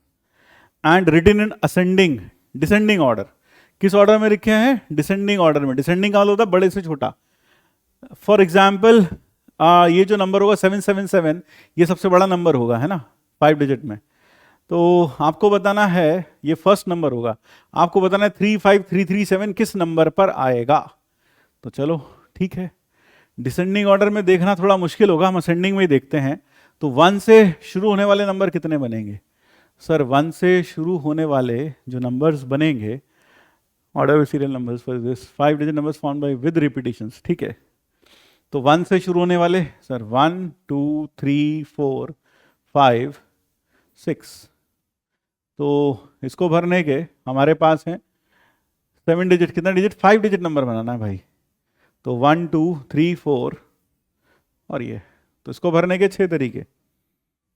and written in ascending descending order। किस ऑर्डर में लिखे हैं? डिसेंडिंग ऑर्डर में। डिसेंडिंग का मतलब होता है बड़े से छोटा। फॉर एग्जाम्पल ये जो नंबर होगा 777, ये सबसे बड़ा नंबर होगा, है ना, 5 डिजिट में। तो आपको बताना है, ये फर्स्ट नंबर होगा, आपको बताना है 35337 किस नंबर पर आएगा। तो चलो ठीक है, डिसेंडिंग ऑर्डर में देखना थोड़ा मुश्किल होगा, हम असेंडिंग में ही देखते हैं। तो 1 से शुरू होने वाले नंबर कितने बनेंगे सर? 1 से शुरू होने वाले जो नंबर्स बनेंगे, order serial numbers for this 5 digit numbers formed by with repetitions, ठीक है। तो 1 से शुरू होने वाले सर 1 2 3 4 5 6। तो इसको भरने के हमारे पास है 7 डिजिट, कितना डिजिट? 5 डिजिट नंबर बनाना है भाई। तो 1 2 3 4 और ये, तो इसको भरने के 6 तरीके,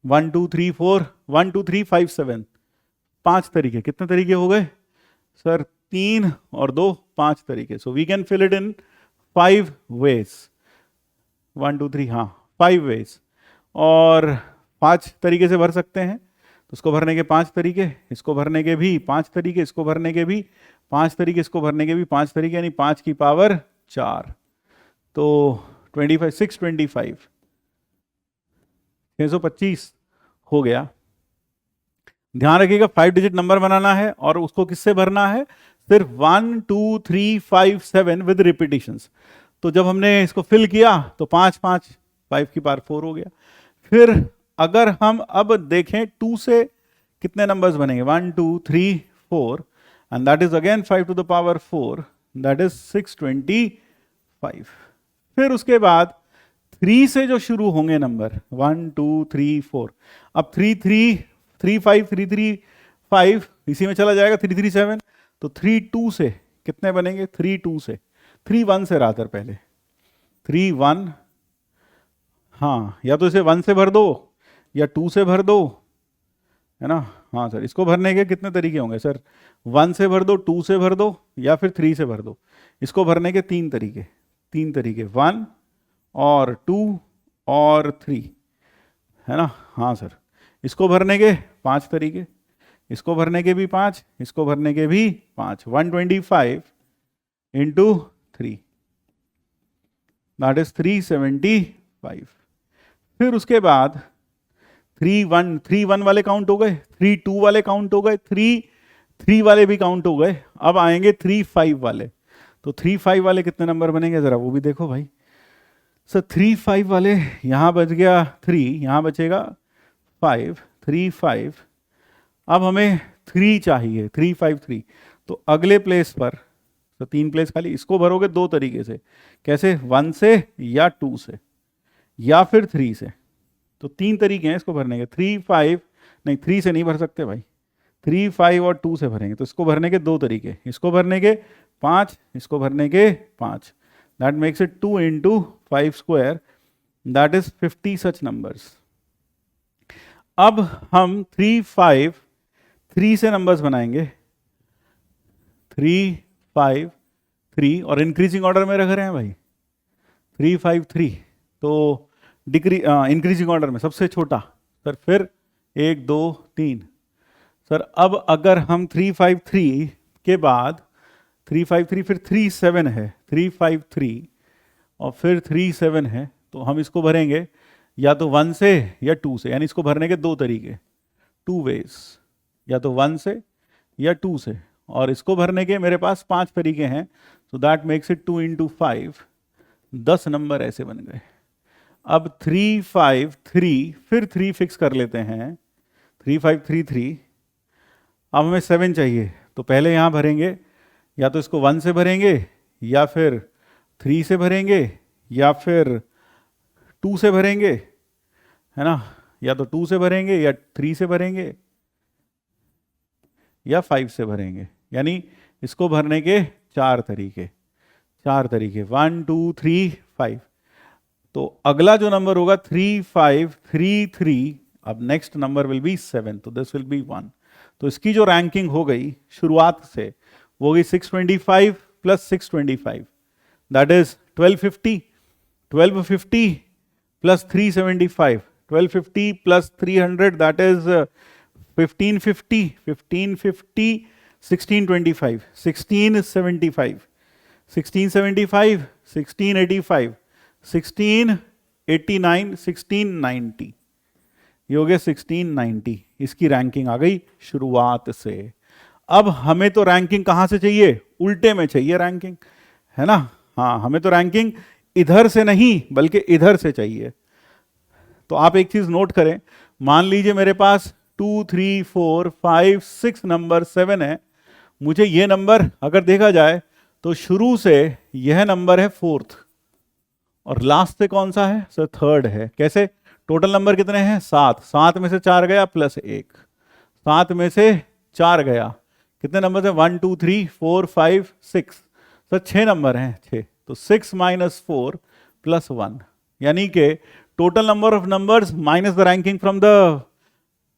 1 2 3 4 1 2 3 5 7, 5 तरीके। कितने तरीके हो गए सर? 3 और 2 5 तरीके। So we can fill it in 5 ways. 1 2 3, हाँ 5 वेज, और 5 तरीके से भर सकते हैं। तो इसको भरने के 5 तरीके, इसको भरने के भी 5 तरीके, इसको भरने के भी 5 तरीके, इसको भरने के भी 5 तरीके, यानी 5 की पावर 4। तो 25 625 625 हो गया। ध्यान रखिएगा 5 डिजिट नंबर बनाना है और उसको किससे भरना है, सिर्फ 1 2 3 5 7 विद रिपीटिशंस। तो जब हमने इसको फिल किया तो 5 5 5 की पावर 4 हो गया। फिर अगर हम अब देखें 2 से कितने नंबर्स बनेंगे, 1 2 3 4 and that is again 5 to the power 4, that is 625। फिर उसके बाद 3 से जो शुरू होंगे नंबर 1 2 3 4, अब 3 3 3 5 3 3 5 इसी में चला जाएगा 3 3 7, तो 3 2 से कितने बनेंगे, 3 2 से 3 1 से रातर पहले 3 1, हाँ या तो इसे 1 से भर दो या 2 से भर दो, है ना। हाँ सर, इसको भरने के कितने तरीके होंगे सर, 1 से भर दो, 2 से भर दो या फिर 3 से भर दो। इसको भरने के 3 तरीके 1 और 2 और 3, है ना। हाँ सर, इसको भरने के 5 तरीके, इसको भरने के भी 5, इसको भरने के भी 5, 125 इंटू 3 दैट इज 375। फिर उसके बाद 3 1 वाले काउंट हो गए, 3 2 वाले काउंट हो गए, 3 3 वाले भी काउंट हो गए। अब आएंगे 3 5 वाले, तो 3 5 वाले कितने नंबर बनेंगे जरा वो भी देखो भाई। सर 3 5 वाले, यहां बच गया 3, यहां बचेगा 5, 3 5। अब हमें 3 चाहिए, 3 5 3, तो अगले प्लेस पर तो 3 प्लेस खाली, इसको भरोगे 2 तरीके से, कैसे, 1 से या 2 से या फिर 3 से। तो 3 तरीके हैं इसको भरने के, 3 5 नहीं 3 से नहीं भर सकते भाई, 3 5 और 2 से भरेंगे। तो इसको भरने के 2 तरीके, इसको भरने के 5, इसको भरने के 5, that makes it 2 into 5 square, that is 50 such numbers. अब हम 3 5 3 से नंबर्स बनाएंगे, 3 5 3 और इंक्रीजिंग ऑर्डर में रख रहे हैं भाई, 3 5 3, तो इंक्रीजिंग ऑर्डर में सबसे छोटा सर, फिर 1 2 3। सर अब अगर हम 3 5 3 के बाद 3 5 3 फिर 3 7 है, 3 5 3 और फिर 3 7 है, तो हम इसको भरेंगे या तो 1 से या 2 से, यानी इसको भरने के 2 तरीके, 2 वेज, या तो 1 से या 2 से, और इसको भरने के मेरे पास 5 तरीके हैं। सो that makes it 2 into 5, 10 number ऐसे बन गए। अब 3 5 3 फिर 3 फिक्स कर लेते हैं, 3 5 3 3। अब हमें 7 चाहिए, तो पहले यहाँ भरेंगे, या तो इसको 1 से भरेंगे या फिर 3 से भरेंगे या फिर 2 से भरेंगे, है ना, या तो 2 से भरेंगे या 3 से भरेंगे या 5 से भरेंगे, यानी इसको भरने के 4 तरीके 1 2 3 5। तो अगला जो नंबर होगा 3 5 3 3, अब नेक्स्ट नंबर विल बी 7, तो दिस विल बी 1। तो इसकी जो रैंकिंग हो गई शुरुआत से वो हो गई 625 plus 625, that is 1250, 1250 plus 375, 1250 plus 300, that is 1550, 1550 1625, 1675, 1675 1685, 1689, 1690, ये हो गया 1690। इसकी रैंकिंग आ गई शुरुआत से। अब हमें तो रैंकिंग कहां से चाहिए, उल्टे में चाहिए रैंकिंग, है ना। हाँ, हमें तो रैंकिंग इधर से नहीं बल्कि इधर से चाहिए। तो आप एक चीज नोट करें, मान लीजिए मेरे पास 2 3 4 5 6 नंबर 7 है, मुझे ये नंबर अगर देखा जाए तो शुरू से यह नंबर है 4th और लास्ट से कौन सा है सर, 3rd है। कैसे, टोटल नंबर कितने हैं 7, 7 में से 4 गया प्लस 1, 7 में से 4 गया, कितने नंबर है 1 2 3 4 5 6, सर 6 नंबर हैं 6, तो 6 माइनस 4 प्लस 1, यानी कि total number of numbers minus the ranking from the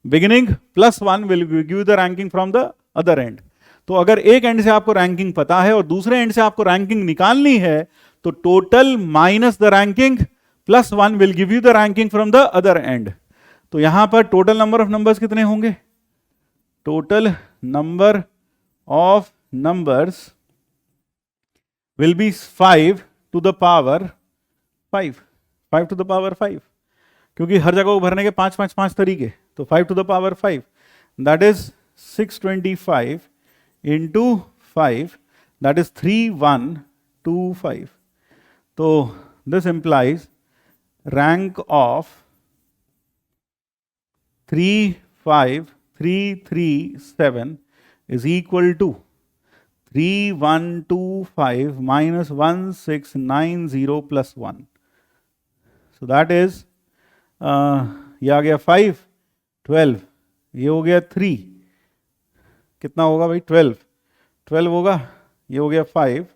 beginning plus 1 will give the ranking from the other and. तो अगर एक एंड से आपको रैंकिंग पता है और दूसरे एंड से आपको रैंकिंग निकालनी है, तो total minus the ranking plus 1 will give you the ranking from the other and. तो यहां पर टोटल नंबर ऑफ नंबर्स कितने होंगे total number of numbers will be 5 to the power 5, 5 to the power 5, क्योंकि हर जगह को भरने के 5 5 5 तरीके, तो 5 to the power 5, that is 625 into 5, that is 3125. तो this implies rank of 35337 is equal to 3125 minus 1690 plus 1. So that is ये आ गया 5, 12, ये हो गया 3, कितना होगा भाई 12, 12 होगा, ये हो गया 5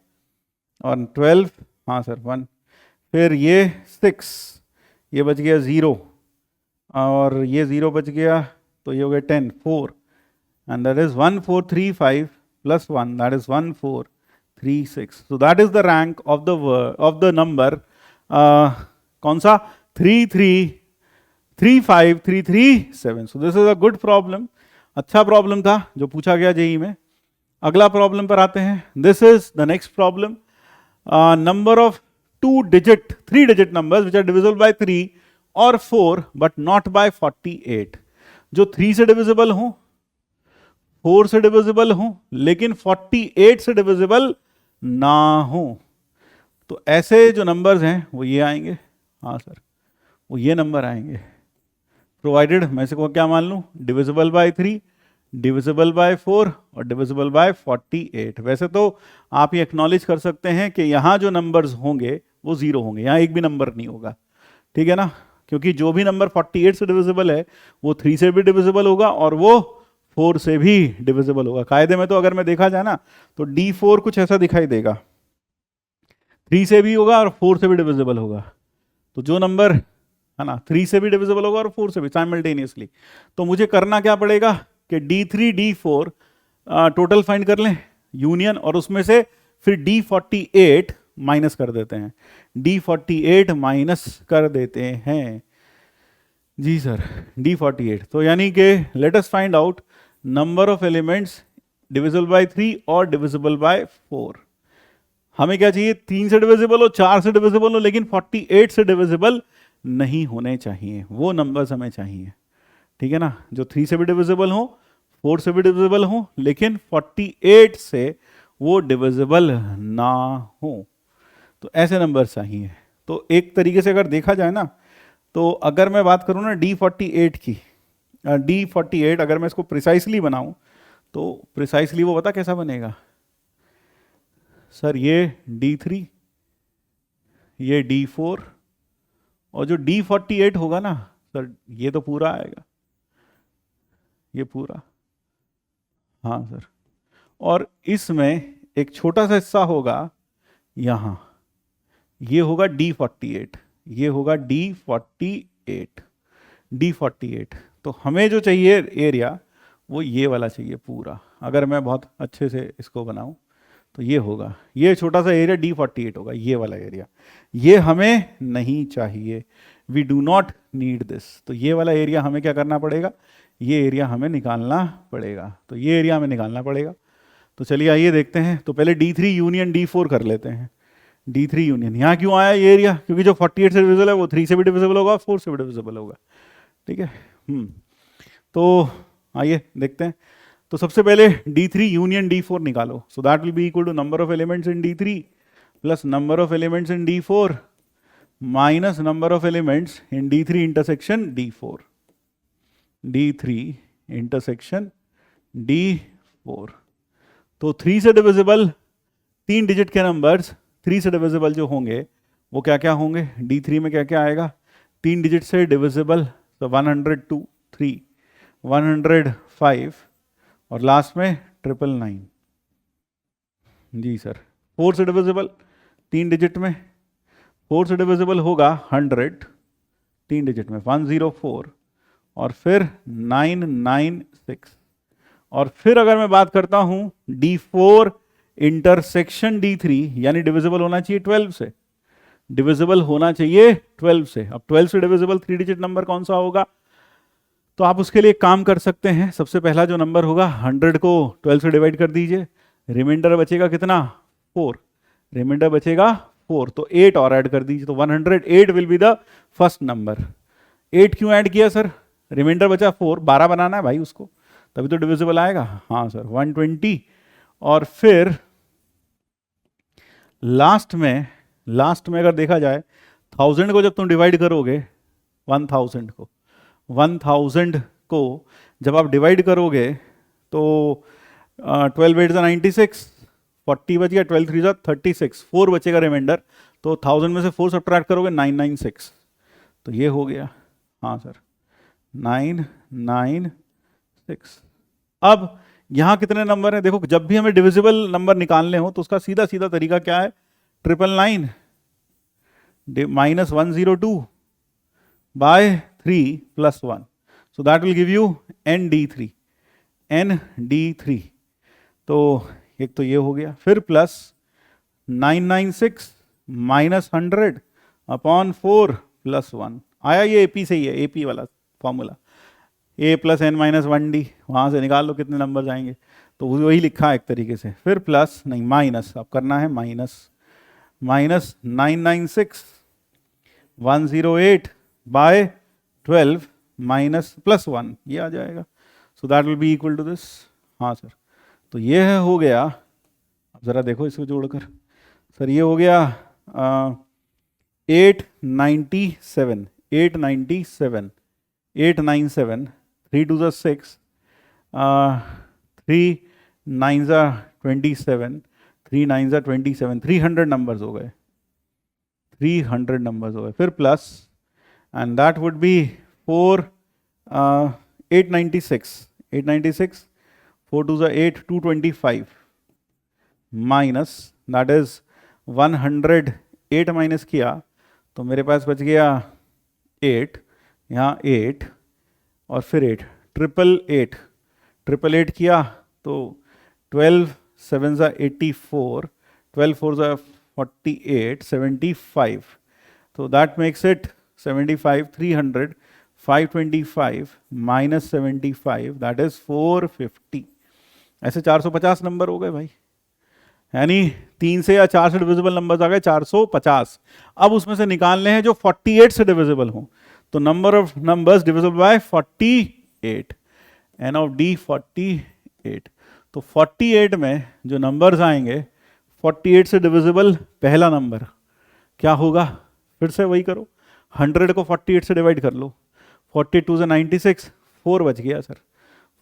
और 12, हाँ सर 1, फिर ये 6, ये बच गया 0 और ये 0 बच गया, तो ये हो गया 10, 4, and that is 1435 plus 1, that is 1436. So that is the rank of the number कौन सा 3535337. So this is a good problem, अच्छा प्रॉब्लम था जो पूछा गया जेई में. अगला प्रॉब्लम पर आते हैं. This is the next problem. Number of 3 digit numbers which are divisible by 3 or 4 but not by 48. जो 3 से डिविजिबल हों, 4 से डिविजिबल हों, लेकिन 48 से डिविजिबल ना हो. तो ऐसे जो नंबर्स हैं वो ये आएंगे. हाँ सर, वो ये नंबर आएंगे. प्रोवाइडेड मैं से को क्या मान लूँ, डिविजिबल बाय 3, डिविजिबल बाय 4 और डिविजिबल बाय 48. वैसे तो आप ये एक्नॉलेज कर सकते हैं कि यहाँ जो नंबर्स होंगे वो 0 होंगे, यहाँ एक भी नंबर नहीं होगा. ठीक है ना, क्योंकि जो भी नंबर 48 से डिविजिबल है वो 3 से भी डिविजिबल होगा और वो 4 से भी डिविजिबल होगा. कायदे में तो अगर मैं देखा जाए ना तो D4 कुछ ऐसा दिखाई देगा, 3 से भी होगा और 4 से भी डिविजिबल होगा. तो जो नंबर है ना 3 से भी डिविजिबल होगा और 4 से भी साइमल्टेनियसली, तो मुझे करना क्या पड़ेगा कि D3 D4 टोटल फाइंड कर लें यूनियन, और उसमें से फिर D48 माइनस कर देते हैं. D48 माइनस कर देते हैं जी सर, D48. तो यानी कि let us find out number of elements divisible by 3 और डिविजिबल बाय 4. हमें क्या चाहिए, 3 से डिविजिबल हो, 4 से डिविजिबल हो, लेकिन 48 से डिविजिबल नहीं होने चाहिए. वो नंबर्स हमें चाहिए. ठीक है ना, जो 3 से भी डिविजिबल हो, 4 से भी डिविजिबल हो, लेकिन 48 से वो डिविजिबल ना हो. तो ऐसे नंबर चाहिए. तो एक तरीके से अगर देखा जाए ना, तो अगर मैं बात करूँ ना D48 की, D48 अगर मैं इसको प्रिसाइसली बनाऊं तो प्रिसाइसली वो पता कैसा बनेगा सर, ये D3, ये D4 और जो D48 होगा ना सर, ये तो पूरा आएगा, ये पूरा. हाँ सर, और इसमें एक छोटा सा हिस्सा होगा यहाँ, ये होगा D48, ये होगा D48, D48. तो हमें जो चाहिए एरिया वो ये वाला चाहिए पूरा. अगर मैं बहुत अच्छे से इसको बनाऊं तो ये होगा, ये छोटा सा एरिया D48 होगा, ये वाला एरिया. ये हमें नहीं चाहिए, we do not need this. तो ये वाला एरिया हमें क्या करना पड़ेगा, ये एरिया हमें निकालना पड़ेगा. तो ये एरिया हमें निकालना पड़ेगा. तो चलिए आइए देखते हैं. तो पहले D3 यूनियन D4 कर लेते हैं. D3 यूनियन, यहाँ क्यों आया ये एरिया, क्योंकि जो 48 से डिविजिबल है वो 3 से भी डिविजिबल होगा, 4 से भी डिविजिबल होगा. ठीक है. तो आइए देखते हैं. तो सबसे पहले D3 यूनियन D4 निकालो. So that will be equal to number of elements in D3 plus number of elements in D4 minus number of elements in D3 intersection D4. D3 intersection D4. तो 3 से डिविजिबल 3 डिजिट के नंबर्स 3 से डिविजिबल जो होंगे वो क्या क्या होंगे, D3 में क्या क्या आएगा, 3 डिजिट से डिविजिबल, तो 102, 3, 105 और लास्ट में 999 जी सर. 4 से डिविजिबल 3 डिजिट में, 4 से डिविजिबल होगा 100 3 डिजिट में, 104 और फिर 996. और फिर अगर मैं बात करता हूं D4 इंटरसेक्शन D3, यानी डिविजिबल होना चाहिए 12 से, डिविजिबल होना चाहिए 12 से. अब 12 से डिविजिबल 3 डिजिट नंबर कौन सा होगा, तो आप उसके लिए एक काम कर सकते हैं, सबसे पहला जो नंबर होगा 100 को 12 से डिवाइड कर दीजिए, रिमाइंडर बचेगा कितना 4, रिमाइंडर बचेगा 4, तो 8 और ऐड कर दीजिए, तो 108 will be the first number. 8 क्यों ऐड किया सर, रिमाइंडर बचा 4, 12 बनाना है भाई उसको, तभी तो डिविजिबल आएगा। हाँ सर 120, और फिर लास्ट में अगर देखा जाए 1000 को जब तुम डिवाइड करोगे 1000 को जब आप डिवाइड करोगे तो 12 8 96, 40 बच गया, 12 3 36, 4 बचेगा रिमाइंडर, तो 1000 में से 4 सब्ट्रैक्ट करोगे 996, तो ये हो गया। हाँ सर 996। अब यहाँ कितने नंबर हैं, देखो जब भी हमें डिविजिबल नंबर निकालने हो तो उसका सीधा सीधा तरीका क्या है, 999 -102 by 3 plus 1, so that will give you ND3, तो एक तो ये हो गया, फिर प्लस 996 माइनस 100 अपॉन 4 प्लस 1, आया, ये एपी से ही है, एपी वाला formula, a plus n minus 1d, वहाँ से निकाल लो कितने नंबर आएंगे, तो वही लिखा है एक तरीके से, फिर प्लस नहीं माइनस, अब करना है माइनस 996 108 बाय 12 माइनस प्लस 1, ये आ जाएगा, so that will be equal to this. हाँ सर, तो ये हो गया, अब ज़रा देखो इसको जोड़कर, सर ये हो गया 897 3 2 6, 3 9 27, 3 9 27, 300 नंबर्स हो गए, 300 नंबर्स हो गए, फिर plus and that would be 896 4 2 8 225 minus that is 108 minus किया तो मेरे पास बच गया 8, यहाँ 8 और फिर 8, 888 किया तो 12 7 84, 12 4 48, 75, तो that makes it 75, 300, 525 minus 75 that is 450। ऐसे 450 नंबर हो गए भाई, यानी 3 से या 4 से डिविजिबल नंबर्स आ गए 450। अब उसमें से निकालने हैं जो 48 से डिविजिबल हो, तो number of numbers divisible by 48, n of d 48, तो 48 में जो नंबर्स आएंगे 48 से डिविजिबल पहला नंबर क्या होगा, फिर से वही करो, 100 को 48 से डिवाइड कर लो, 42 से 96, 4 बच गया सर,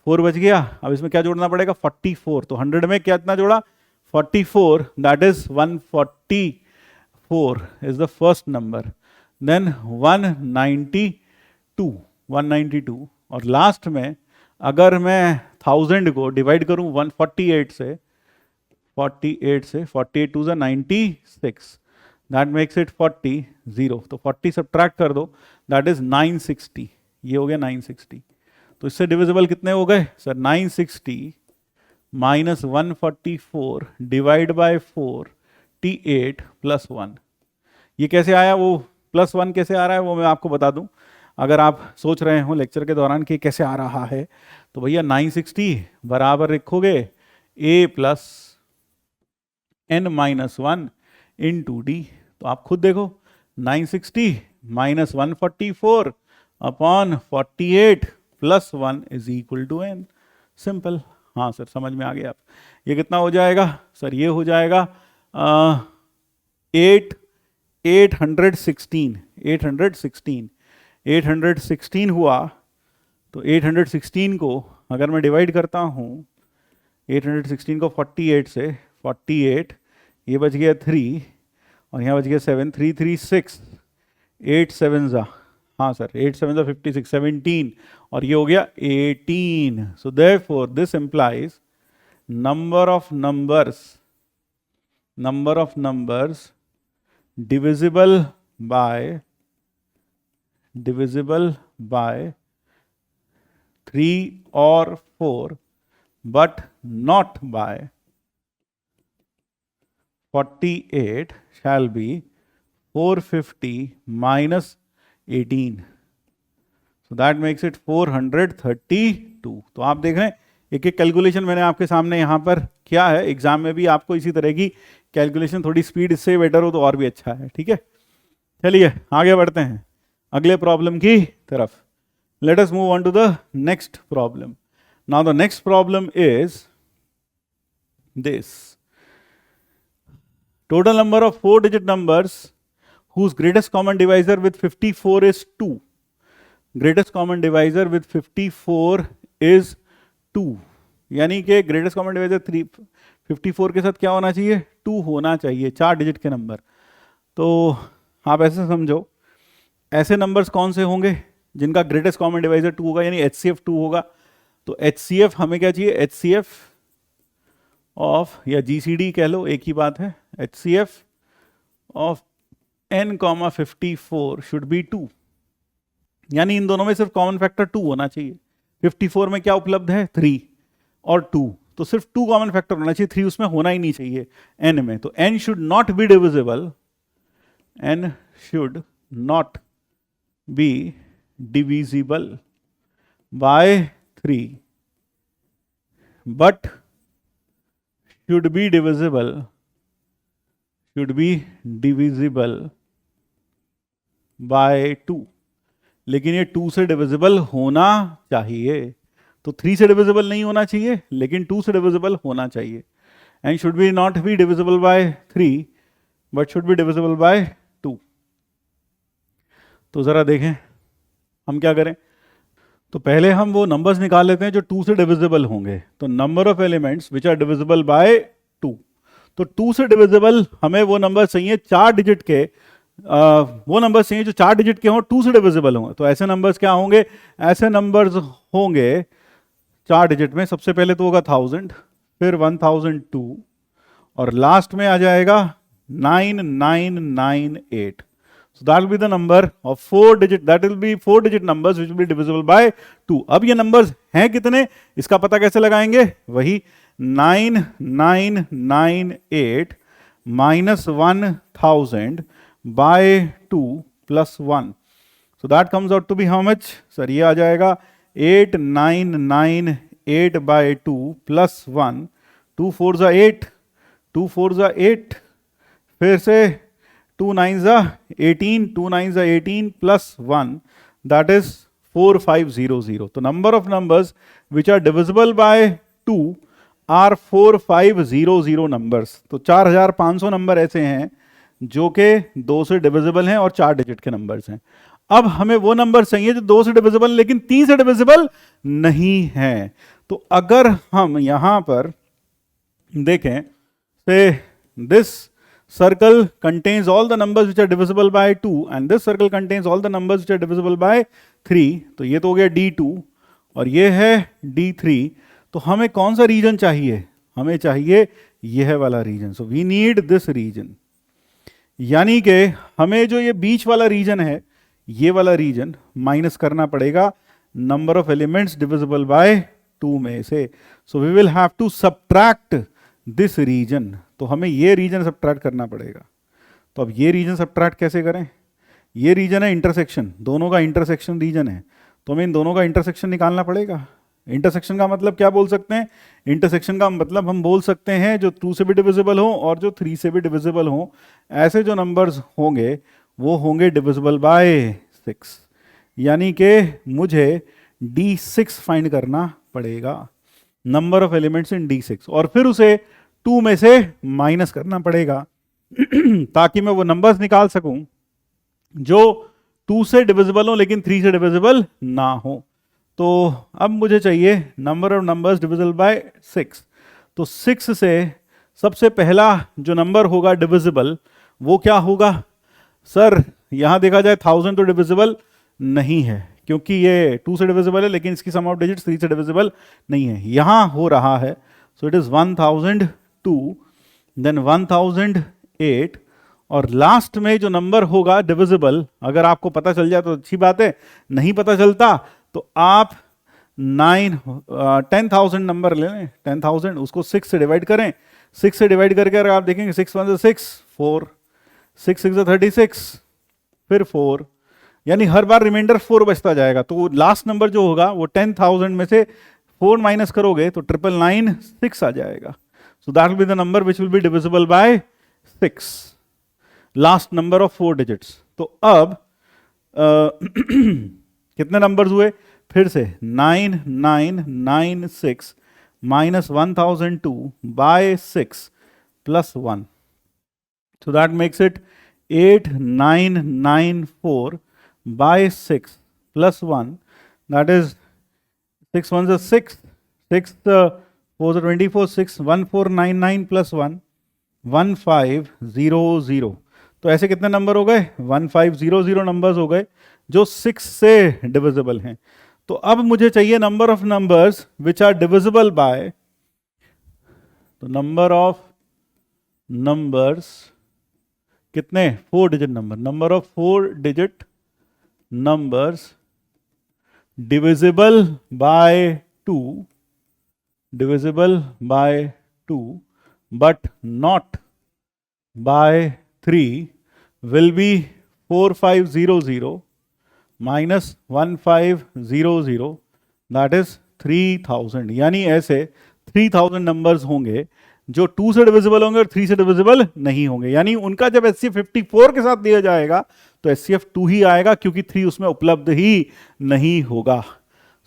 4 बच गया। अब इसमें क्या जोड़ना पड़ेगा 44, तो 100 में क्या इतना जोड़ा 44, that is 144 is the first number, then 192 और लास्ट में अगर मैं 1000 को डिवाइड करूं 148 से 48 2 96, दैट मेक्स इट 40, 0, तो 40 सब्ट्रैक्ट कर दो, दैट इज 960, ये हो गया 960। तो इससे डिविजिबल कितने हो गए sir, 960 minus 144 divide by 48 plus 1। ये कैसे आया, वो प्लस 1 कैसे आ रहा है वो मैं आपको बता दूं, अगर आप सोच रहे हो लेक्चर के दौरान कि कैसे आ रहा है, तो भैया 960 बराबर लिखोगे a plus n minus 1 in 2d, तो आप खुद देखो 960 minus 144 upon 48 plus 1 is equal to n, simple. हाँ सर समझ में आ गया आप, ये कितना हो जाएगा सर, ये हो जाएगा 816 हुआ, तो 816 को अगर मैं डिवाइड करता हूँ 816 को 48 से, 48 ये बच गया 3 और यहाँ बच गया 7, 3 3 6, 8 7 जा, हाँ सर 8 7 56, 17 और ये हो गया 18, so therefore this implies number of numbers divisible by 3 or 4 but not by 48 shall be 450 minus 18, so that makes it 432। तो आप देख रहे हैं एक एक कैलकुलेशन मैंने आपके सामने यहाँ पर किया है। एग्जाम में भी आपको इसी तरह की कैलकुलेशन, थोड़ी स्पीड इससे बेटर हो तो और भी अच्छा है, ठीक है। चलिए आगे बढ़ते हैं अगले प्रॉब्लम की तरफ। Let us move on to the next problem. Now the next problem is this: total number of 4-digit numbers whose greatest common divisor with 54 is 2. Greatest common divisor with 54 is 2, यानी कि ग्रेटेस्ट कॉमन डिवाइजर 54 के साथ क्या होना चाहिए? 2 होना चाहिए, 4 डिजिट के नंबर। तो आप ऐसे समझो, ऐसे नंबर्स कौन से होंगे जिनका ग्रेटेस्ट कॉमन डिवाइजर 2 होगा, यानी HCF 2 होगा। तो HCF हमें क्या चाहिए? HCF ऑफ, या GCD कह लो, एक ही बात है। HCF of n, 54 should be 2, यानी इन दोनों में सिर्फ कॉमन फैक्टर 2 होना चाहिए। 54 में क्या उपलब्ध है? 3 और 2, तो सिर्फ 2 कॉमन फैक्टर होना चाहिए, 3 उसमें होना ही नहीं चाहिए n में। तो n should not be divisible, n should not be divisible by 3, but should be divisible by 2। लेकिन ये 2 से डिविजिबल होना चाहिए। तो 3 से डिविजिबल नहीं होना चाहिए, लेकिन 2 से डिविजिबल होना चाहिए। And should be not be divisible by 3 but should be divisible by 2। तो जरा देखें हम क्या करें। तो पहले हम वो नंबर्स निकाल लेते हैं जो 2 से डिविजिबल होंगे। तो number of elements which are divisible by 2, तो 2 से डिविजिबल हमें वो नंबर चाहिए 4 डिजिट के, वो नंबर चाहिए जो 4 डिजिट के हों, 2 से डिविजिबल हों। तो ऐसे नंबर्स क्या होंगे? ऐसे नंबर्स होंगे 4 डिजिट में, सबसे पहले तो होगा 1000, फिर 1002 और लास्ट में आ जाएगा 9998। So that will be the number of 4 digit, that will be 4 digit numbers which will be divisible by 2। अब ये numbers हैं कितने, इसका पता कैसे लगाएंगे? वही 9998 minus 1000 by 2 plus 1। So that comes out to be how much? Sir ये आ जाएगा 8998 by 2 plus 1, 2 4s are 8, 2 4s are 8, फिर से 2 9s are 18, 2 9s are 18 plus 1, that is 4500। तो number of numbers which are divisible by 2 are 4500 numbers। तो 4500 नंबर ऐसे हैं जो कि 2 से डिविजिबल हैं और 4 डिजिट के नंबर्स हैं। अब हमें वो नंबर चाहिए जो 2 से डिविजिबल लेकिन 3 से डिविजिबल नहीं है। तो अगर हम यहां पर देखें, से this circle contains all the numbers which are divisible by 2 and this circle contains all the numbers which are divisible by 3। तो ये तो हो गया D2 और ये है D3। तो हमें कौन सा रीजन चाहिए? हमें चाहिए यह वाला region. So we need this region, यानी कि हमें जो ये बीच वाला रीजन है, ये वाला रीजन माइनस करना पड़ेगा number of elements divisible by 2 में से। So we will have to subtract this region. तो हमें ये रीजन सबट्रैक्ट करना पड़ेगा। तो अब ये रीजन सबट्रैक्ट कैसे करें? ये रीजन है इंटरसेक्शन, दोनों का इंटरसेक्शन रीजन है, तो हमें इन दोनों का इंटरसेक्शन निकालना पड़ेगा। इंटरसेक्शन का मतलब क्या बोल सकते हैं? इंटरसेक्शन का मतलब हम बोल सकते हैं जो 2 से भी डिविजिबल हो और जो 3 से भी डिविजिबल हो, ऐसे जो नंबर्स होंगे वो होंगे डिविजिबल बाय 6, यानी कि मुझे D6 फाइंड करना पड़ेगा, number of elements in D6, और फिर उसे 2 में से माइनस करना पड़ेगा ताकि मैं वो नंबर्स निकाल सकूं जो 2 से डिविजिबल हो लेकिन 3 से डिविजिबल ना हो। तो अब मुझे चाहिए number of numbers divisible by 6। तो 6 से सबसे पहला जो नंबर होगा डिविजिबल वो क्या होगा? सर यहां देखा जाए 1000 तो डिविजिबल नहीं है क्योंकि ये 2 से डिविजिबल है, लेकिन इसकी सम ऑफ डिजिट्स 3 से डिविजिबल नहीं है। यहां हो रहा है, सो इट इज 1002, देन 1008, और लास्ट में जो नंबर होगा डिविजिबल, अगर आपको पता चल जाए तो अच्छी बात है, नहीं पता चलता तो आप 10,000 नंबर ले लें, 10,000 उसको 6 से डिवाइड करें। 6 से डिवाइड करके अगर आप देखेंगे 6 1 6 4, 6 6 36, फिर 4, यानी हर बार रिमाइंडर 4 बचता जाएगा। तो लास्ट नंबर जो होगा वो 10,000 में से 4 माइनस करोगे तो 999,6 आ जाएगा। So that will be the number which will be divisible by 6, last number of 4 digits. तो अब कितने नंबर्स हुए? फिर से 9996 minus 1002 by 6 plus 1, so that makes it 8994 by 6 plus 1, that is 6 ones are 6, 6 4s are 24, 6 1499 plus 1 1500। तो ऐसे कितने नंबर हो गए? 1500 नंबर्स हो गए जो 6 से डिविजिबल हैं। तो अब मुझे चाहिए number of numbers which are divisible by, तो नंबर ऑफ नंबर्स कितने? 4 digit number, number of 4 digit numbers divisible by 2, divisible by 2 but not by 3 will be 4500 minus 1500, that is 3000। यानी ऐसे 3000 नंबर्स होंगे जो 2 से डिविजिबल होंगे और 3 से डिविजिबल नहीं होंगे। यानी उनका जब HCF 54 के साथ दिया जाएगा तो HCF 2 ही आएगा, क्योंकि 3 उसमें उपलब्ध ही नहीं होगा।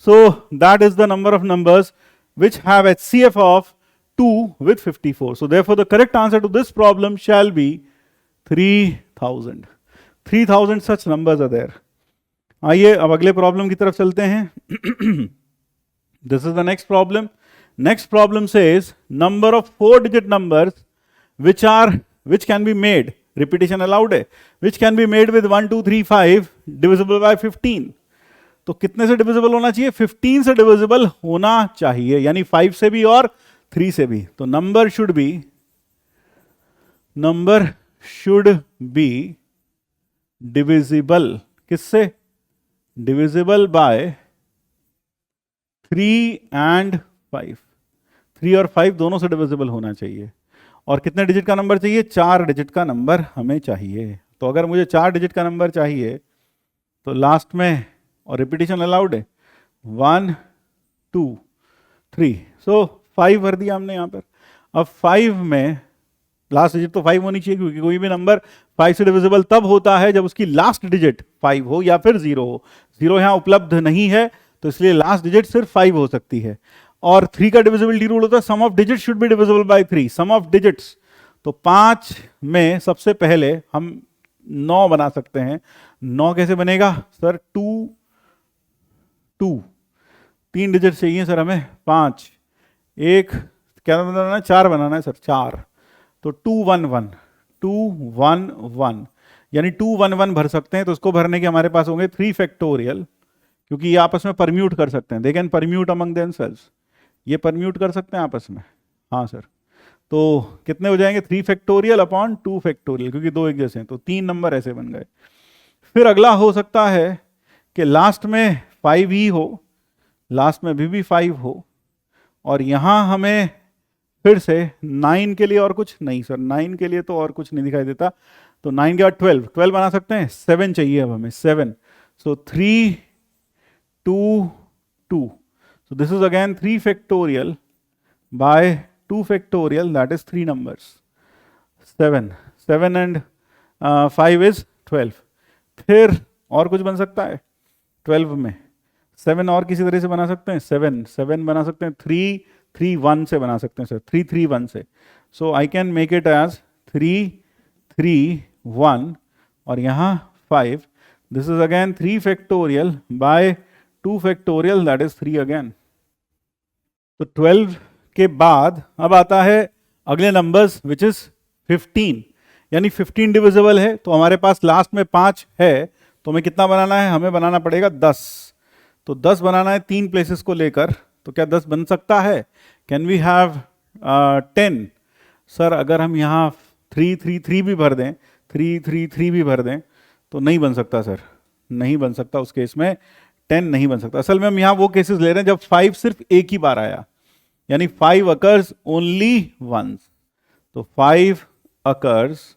सो that is the number of numbers which have HCF of 2 with 54. So therefore the correct answer to this problem shall be 3000. 3000 such numbers are there. आइए अब अगले प्रॉब्लम की तरफ चलते हैं। This is the next problem. Next problem says number of 4 digit numbers which can be made, repetition allowed है, which can be made with 1 2 3 5 divisible by 15। तो कितने से डिविजिबल होना चाहिए? 15 से डिविजिबल होना चाहिए, यानी 5 से भी और 3 से भी। तो नंबर शुड बी डिविजिबल किससे? Divisible by 3 and 5। 3 और 5 दोनों से डिविजिबल होना चाहिए। और कितने डिजिट का नंबर चाहिए? 4 डिजिट का नंबर हमें चाहिए। तो अगर मुझे 4 डिजिट का नंबर चाहिए तो लास्ट में, और रिपीटिशन अलाउड है, 1 2 3, सो 5 भर दिया हमने यहां पर। अब 5 में लास्ट डिजिट तो 5 होनी चाहिए, क्योंकि कोई भी नंबर 5 से डिविजिबल तब होता है जब उसकी लास्ट डिजिट 5 हो या फिर 0 हो। 0 यहां उपलब्ध नहीं है, तो इसलिए लास्ट डिजिट सिर्फ 5 हो सकती है। और 3 का डिविजिबिलिटी रूल होता है sum of digit should be divisible by 3, sum of digits. तो 5 में सबसे पहले हम 9 बना सकते हैं। 9 कैसे बनेगा सर? 2 3 डिजिट चाहिए सर हमें, 5 एक क्या बनाना है? 4 बनाना है सर, 4। तो 2 1 1 2 1 1, यानी 2 1 1 भर सकते हैं। तो उसको भरने के हमारे पास होंगे 3 फैक्टोरियल, क्योंकि ये आपस में परम्यूट कर सकते हैं। They can permute among themselves, ये परम्यूट कर सकते हैं आपस में। हाँ सर, तो कितने हो जाएंगे? 3 फैक्टोरियल अपॉन 2 फैक्टोरियल, क्योंकि 2 एक जैसे हैं, तो 3 नंबर ऐसे बन गए। फिर अगला हो सकता है कि लास्ट में 5 ही हो, लास्ट में भी 5 हो, और यहां हमें फिर से 9 के लिए और कुछ नहीं सर, 9 के लिए तो और कुछ नहीं दिखाई देता। तो 9 के बाद 12 बना सकते हैं। 7 चाहिए अब हमें, 7। सो 3 2 2, so this is again 3 factorial by 2 factorial, that is 3 numbers, 7 and 5 is 12। फिर और कुछ बन सकता है 12 में? 7 और किसी तरह से बना सकते हैं। 7 बना सकते हैं, 3 3 1 से बना सकते हैं सर, 3 3 1 से। So I can make it as 3 3 1 और यहाँ 5। This is again 3 factorial by 2 factorial, that is 3 again. तो 12 के बाद अब आता है अगले नंबर्स विच इज 15, यानी 15 डिविजिबल है। तो हमारे पास लास्ट में 5 है, तो हमें कितना बनाना है? हमें बनाना पड़ेगा 10। तो 10 बनाना है 3 प्लेसेस को लेकर। तो क्या 10 बन सकता है? Can we have 10? सर अगर हम यहाँ 3 3 3 भी भर दें, 3 3 3 भी भर दें, तो नहीं बन सकता सर, नहीं बन सकता। उस केस में 10 नहीं बन सकता। असल में हम यहाँ वो केसेस ले रहे हैं जब 5 सिर्फ एक ही बार आया, यानी 5 अकर्स ओनली वंस। तो 5 अकर्स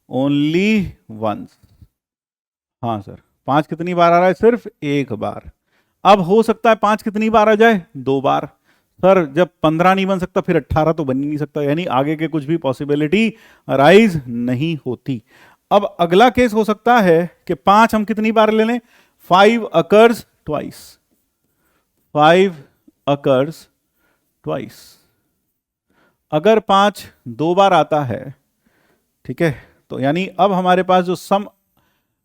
ओनली वंस, हाँ सर, 5 कितनी बार आ रहा है? सिर्फ एक बार। अब हो सकता है 5 कितनी बार आ जाए? 2 बार। सर जब 15 नहीं बन सकता फिर 18 तो बन ही नहीं सकता, यानी आगे के कुछ भी पॉसिबिलिटी अराइज नहीं होती। अब अगला केस हो सकता है कि 5 हम कितनी बार ले लें? 5 अकर्स ट्वाइस। 5 occurs twice. अगर 5 2 बार आता है, ठीक है, तो यानी अब हमारे पास जो सम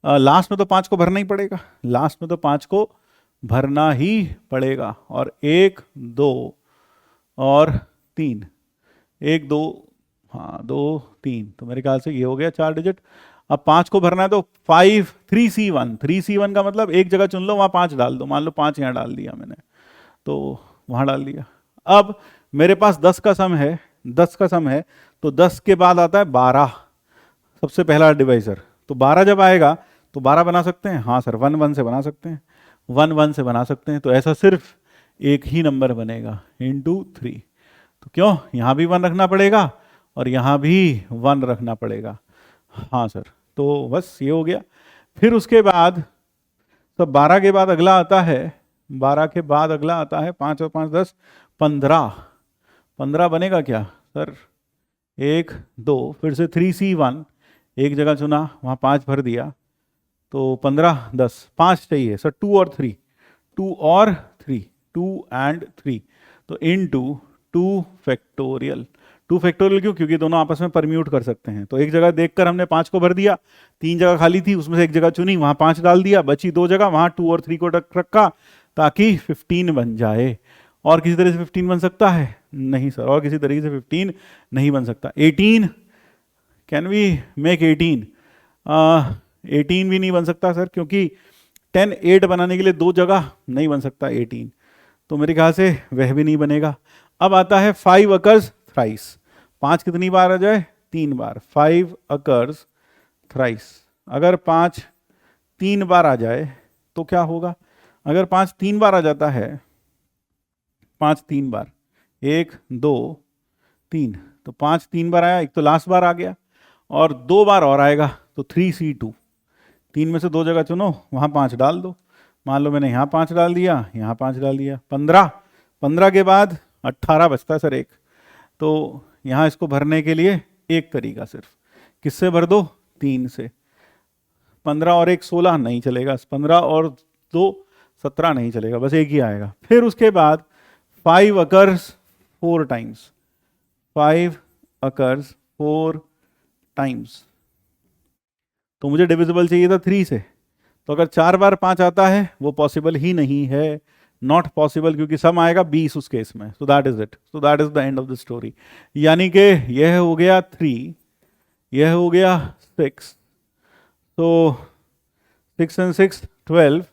लास्ट में तो 5 को भरना ही पड़ेगा, लास्ट में तो 5 को भरना ही पड़ेगा। और 1 2 और 3, 1 2, हाँ 2 3, तो मेरे ख्याल से ये हो गया 4 डिजिट। अब 5 को भरना है तो 5 3C1, 3C1 का मतलब एक जगह चुन लो, वहां 5 डाल दो। मान लो 5 यहाँ डाल दिया मैंने, तो वहां डाल दिया। अब मेरे पास 10 का सम है, 10 का सम है, तो 10 के बाद आता है 12, सबसे पहला डिवाइजर। तो 12 जब आएगा तो 12 बना सकते हैं? हाँ सर, 1 1 से बना सकते हैं, 1 1 से बना सकते हैं। तो ऐसा सिर्फ एक ही नंबर बनेगा, इंटू 3। तो क्यों? यहाँ भी 1 रखना पड़ेगा और यहाँ भी 1 रखना पड़ेगा। हाँ सर, तो बस ये हो गया। फिर उसके बाद तो 12 के बाद अगला आता है, 12 के बाद अगला आता है 5 और 5 10, 15। 15 बनेगा क्या सर? 1 2, फिर से 3C1, एक जगह चुना, वहाँ 5 भर दिया, तो 15 10, 5 चाहिए सर, 2 और 3, 2 और 3, 2 एंड 3, तो इनटू 2 फैक्टोरियल। 2 फैक्टोरियल क्यों? क्योंकि दोनों आपस में परम्यूट कर सकते हैं। तो एक जगह देखकर हमने 5 को भर दिया, 3 जगह खाली थी, उसमें से एक जगह चुनी, वहां 5 डाल दिया, बची 2 जगह, वहां 2 और 3 को रखा ताकि 15 बन जाए। और किसी तरह से 15 बन सकता है? नहीं सर, और किसी तरीके से 15 नहीं बन सकता। 18, कैन वी मेक 18? 18 भी नहीं बन सकता सर, क्योंकि 10 8 बनाने के लिए 2 जगह नहीं बन सकता 18, तो मेरे ख्याल से वह भी नहीं बनेगा। अब आता है 5 अकर्स थ्राइस। 5 कितनी बार आ जाए? 3 बार। 5 अकर्स थ्राइस। अगर 5 3 बार आ जाए तो क्या होगा? अगर 5 3 बार आ जाता है, 5 3 बार, 1 2 3, तो 5 3 बार आया, एक तो लास्ट बार आ गया और 2 बार और आएगा, तो 3C2। 3 में से 2 जगह चुनो, वहां 5 डाल दो। मान लो मैंने यहाँ 5 डाल दिया, यहाँ 5 डाल दिया, 15। 15 के बाद 18 बचता है सर एक, तो यहाँ इसको भरने के लिए एक तरीका सिर्फ, किससे भर दो? 3 से। 15 और 1 16 नहीं चलेगा, 15 और 2 17 नहीं चलेगा, बस एक ही आएगा। फिर उसके बाद 5 अकर्स 4 टाइम्स। 5 अकर्स 4 टाइम्स, तो मुझे डिविजिबल चाहिए था 3 से। तो अगर 4 बार 5 आता है वो पॉसिबल ही नहीं है, नॉट पॉसिबल, क्योंकि सम आएगा 20 उस केस में। सो that is it, so that is the end of the story. यानी कि यह हो गया 3, यह हो गया 6, तो 6 and 6 12,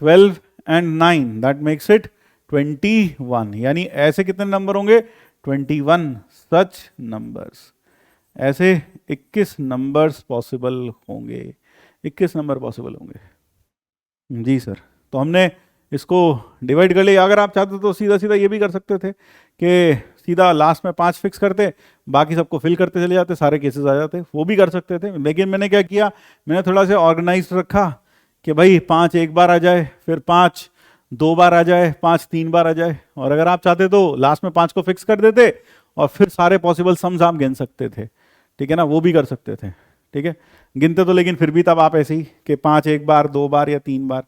12 and 9 that makes it 21। यानी ऐसे कितने नंबर होंगे? 21 सच नंबर्स। ऐसे 21 नंबर्स पॉसिबल होंगे, 21 नंबर पॉसिबल होंगे जी सर। तो हमने इसको डिवाइड कर लिया। अगर आप चाहते तो सीधा सीधा ये भी कर सकते थे कि सीधा लास्ट में 5 फिक्स करते, बाकी सबको फिल करते चले जाते, सारे केसेस आ जाते, वो भी कर सकते थे। लेकिन मैंने क्या किया, मैंने थोड़ा सा ऑर्गेनाइज रखा कि भाई 5 एक बार आ जाए, फिर 5 2 बार आ जाए, 5 3 बार आ जाए। और अगर आप चाहते तो लास्ट में 5 को फिक्स कर देते और फिर सारे पॉसिबल सम्स आप गिन सकते थे, ठीक है ना, वो भी कर सकते थे, ठीक है, गिनते तो, लेकिन फिर भी तब आप ऐसे ही कि 5 एक बार, 2 बार या 3 बार।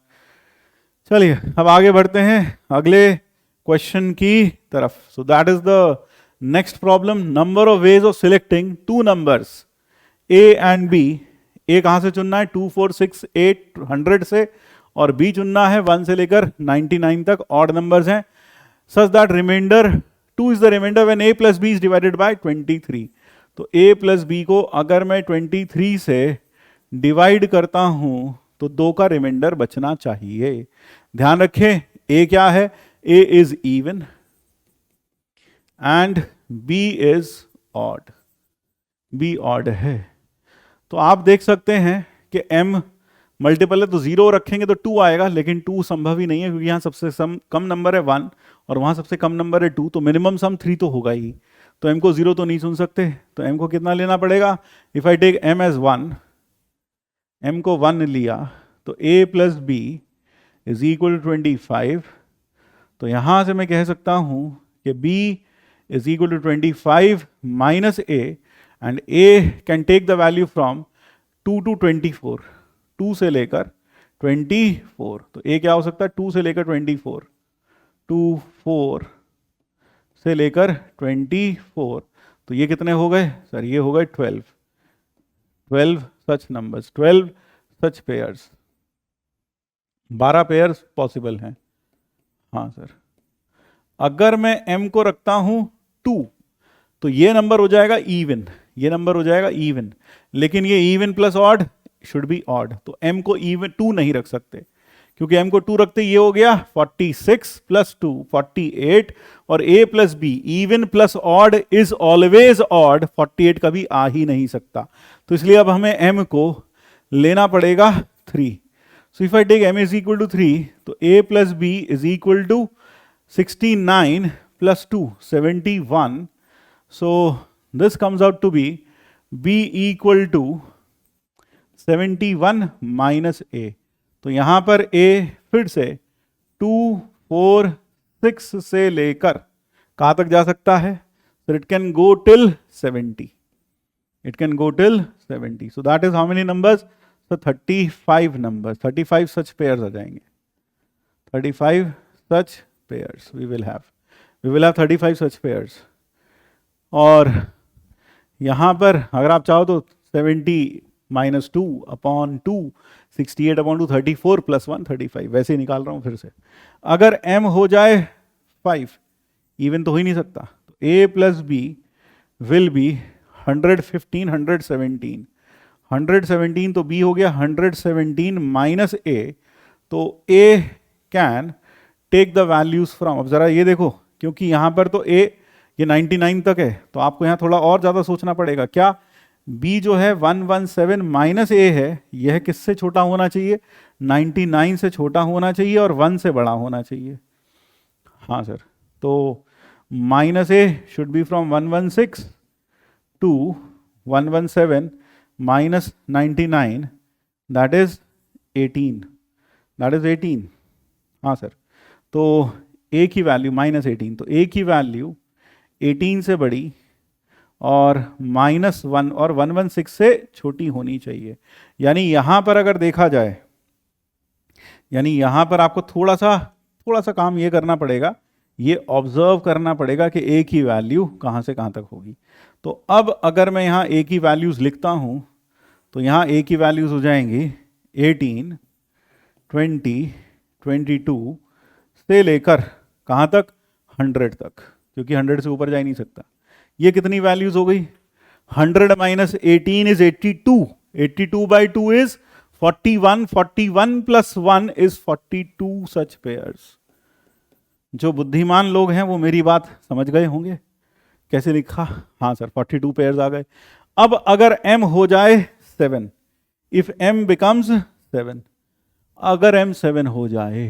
चलिए अब आगे बढ़ते हैं अगले क्वेश्चन की तरफ। So that is the next problem, number of ways of selecting 2 numbers A and B. A कहां से चुनना है? 2 4 6 8 100 से, और बी चुनना है 1 से लेकर 99 तक, ऑड नंबर्स हैं। Such that remainder 2 is the remainder when a plus b is divided by 23। तो a प्लस बी को अगर मैं 23 से डिवाइड करता हूं तो 2 का रिमाइंडर बचना चाहिए। ध्यान रखें a क्या है? a is even and b is odd, b odd है। तो आप देख सकते हैं कि m मल्टीपल है तो 0 रखेंगे तो 2 आएगा, लेकिन 2 संभव ही नहीं है, क्योंकि यहाँ सबसे कम नंबर है 1 और वहाँ सबसे कम नंबर है 2, तो मिनिमम सम 3 तो होगा ही। तो m को 0 तो नहीं चुन सकते, तो m को कितना लेना पड़ेगा? If I take m as 1, m को 1 लिया तो a plus b is equal to 25, तो यहां से मैं कह सकता हूं कि b is equal to 25 minus a, and a can take the value from 2 to 24, 2 से लेकर 24, तो a क्या हो सकता है 2 से लेकर 24, 2 4 से लेकर 24, तो ये कितने हो गए सर, ये हो गए 12 सच नंबर्स, 12 सच पेयर्स, 12 पेयर्स पॉसिबल हैं। हाँ सर, अगर मैं m को रखता हूं 2, तो ये नंबर हो जाएगा इवन, ये नंबर हो जाएगा इवन, लेकिन ये even plus odd should be odd, तो m को इवन 2 नहीं रख सकते, क्योंकि m को 2 रखते ये हो गया 46 प्लस 2 48, और a plus be even plus odd is always odd, 48 कभी आ ही नहीं सकता, तो इसलिए अब हमें m को लेना पड़ेगा 3। So if I take m is equal to 3, तो a plus b is equal to 69 plus 2 71, so this comes out to be b equal to 71 minus a, तो यहां पर a फिर से 2 4 6 से लेकर कहां तक जा सकता है, so it can go till 70, it can go till 70, so that is how many numbers, so 35 numbers, 35 such pairs आ जाएंगे, 35 such pairs we will have 35 such pairs। और यहां पर अगर आप चाहो तो 70 माइनस 2 अपॉन 2, 68 अपॉन 2 34 प्लस 1 35, वैसे ही निकाल रहा हूं फिर से। अगर m हो जाए 5, इवन तो हो ही नहीं सकता, तो a plus b will be 115 117, 117 तो b हो गया 117 माइनस a, तो a can take the values from, अब जरा ये देखो, क्योंकि यहां पर तो a ये 99 तक है, तो आपको यहां थोड़ा और ज्यादा सोचना पड़ेगा, क्या b जो है 117 माइनस a है, यह किससे छोटा होना चाहिए, 99 से छोटा होना चाहिए और 1 से बड़ा होना चाहिए। हाँ सर, तो minus a should be from 116 to 117 minus 99, that is 18, that is 18। हाँ सर, तो a की वैल्यू -18, तो a की वैल्यू 18 से बड़ी और -1 और 116 से छोटी होनी चाहिए, यानी यहां पर अगर देखा जाए, यानी यहां पर आपको थोड़ा सा काम ये करना पड़ेगा, ये ऑब्जर्व करना पड़ेगा कि a की वैल्यू कहां से कहां तक होगी। तो अब अगर मैं यहां a की वैल्यूज लिखता हूं, तो यहां a की वैल्यूज हो जाएंगी 18 20 22 से लेकर कहां तक 100 तक, क्योंकि 100 से ऊपर जा ही नहीं सकता। ये कितनी वैल्यूज हो गई, 100 minus 18 is 82, 82 by 2 is 41, 41 plus 1 is 42 such pairs. जो बुद्धिमान लोग हैं वो मेरी बात समझ गए होंगे, कैसे लिखा, हाँ सर 42 पेयर्स आ गए। अब अगर m हो जाए 7, इफ m बिकम्स 7, अगर m 7 हो जाए,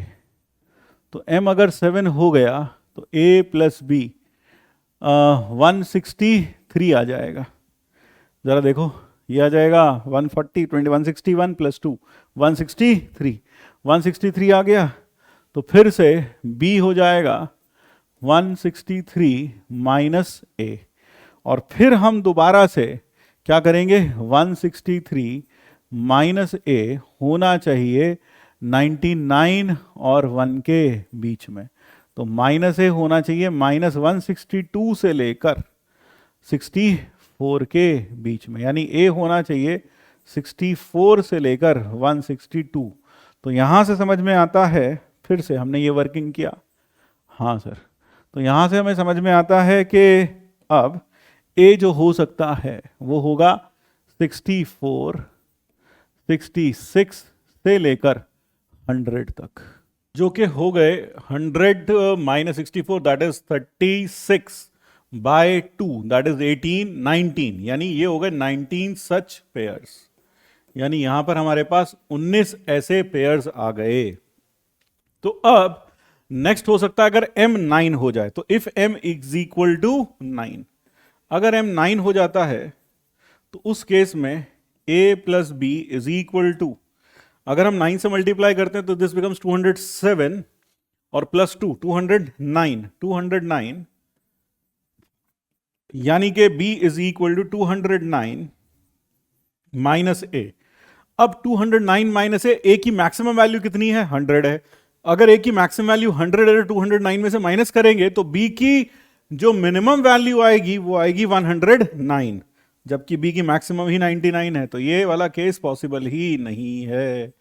तो m अगर 7 हो गया तो a प्लस बी 163 आ जाएगा, जरा देखो ये आ जाएगा 161 प्लस 2 163 आ गया, तो फिर से b हो जाएगा 163 माइनस a, और फिर हम दोबारा से क्या करेंगे, 163 माइनस a होना चाहिए 99 और 1 के बीच में, तो माइनस a होना चाहिए -162 से लेकर 64 के बीच में, यानी a होना चाहिए 64 से लेकर 162। तो यहां से समझ में आता है, फिर से हमने ये वर्किंग किया, हाँ सर, तो यहां से हमें समझ में आता है कि अब a जो हो सकता है वो होगा 64 66 से लेकर 100 तक, जो कि हो गए 100 minus 64, that is 36 by 2, that is 18 19, यानी ये हो गए 19 सच पेयर्स, यानी यहां पर हमारे पास 19 ऐसे पेयर्स आ गए। तो अब नेक्स्ट हो सकता है अगर m 9 हो जाए, तो if m is equal to 9, अगर m 9 हो जाता है तो उस केस में a plus b is equal to, अगर हम 9 से मल्टीप्लाई करते हैं तो दिस बिकम्स 207 और प्लस 2 209 यानी कि b is equal to 209 minus A. अब 209 माइनस ए की मैक्सिमम वैल्यू कितनी है? 100 है। अगर ए की मैक्सिमम वैल्यू 100 है, 209 में से माइनस करेंगे तो बी की जो मिनिमम वैल्यू आएगी वो आएगी 109, जबकि बी की मैक्सिमम ही 99 है। तो ये वाला केस पॉसिबल ही नहीं है,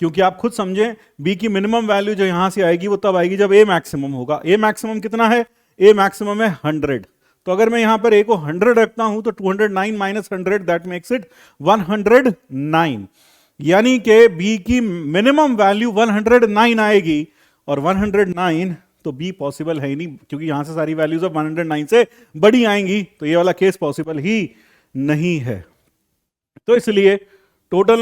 क्योंकि आप खुद समझें बी की मिनिमम वैल्यू जो यहां से आएगी वो तब आएगी जब ए मैक्सिमम होगा। ए मैक्सिमम कितना है? ए मैक्सिमम है 100। तो अगर मैं यहां पर ए को 100 रखता हूं तो 209 माइनस 100 दैट मेक्स इट 109, यानी कि बी की मिनिमम वैल्यू 109 आएगी, और 109 तो बी पॉसिबल है ही नहीं, क्योंकि यहां से सारी वैल्यूज ऑफ 109 से बड़ी आएंगी, तो ये वाला केस पॉसिबल ही नहीं है। तो इसलिए total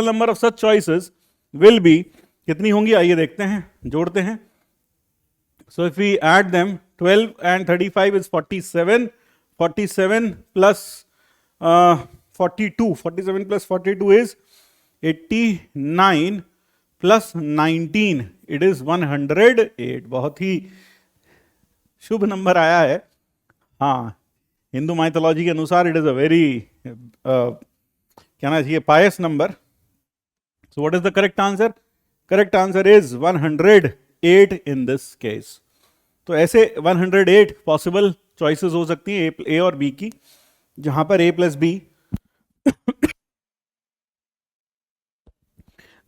number of such choices will be कितनी होंगी? आइए देखते हैं, जोड़ते हैं। So if we add them 12 and 35 is 47, 47 plus 42, 47 plus 42 is 89 plus 19 it is 108। बहुत ही शुभ नंबर आया है। हाँ, हिंदू माइथोलॉजी के अनुसार इट इज अ वेरी कहना चाहिए pious number. So what is the correct answer? Correct answer is 108 in this case. तो ऐसे 108 पॉसिबल चॉइसेस हो सकती हैं ए और बी की, जहां पर ए प्लस बी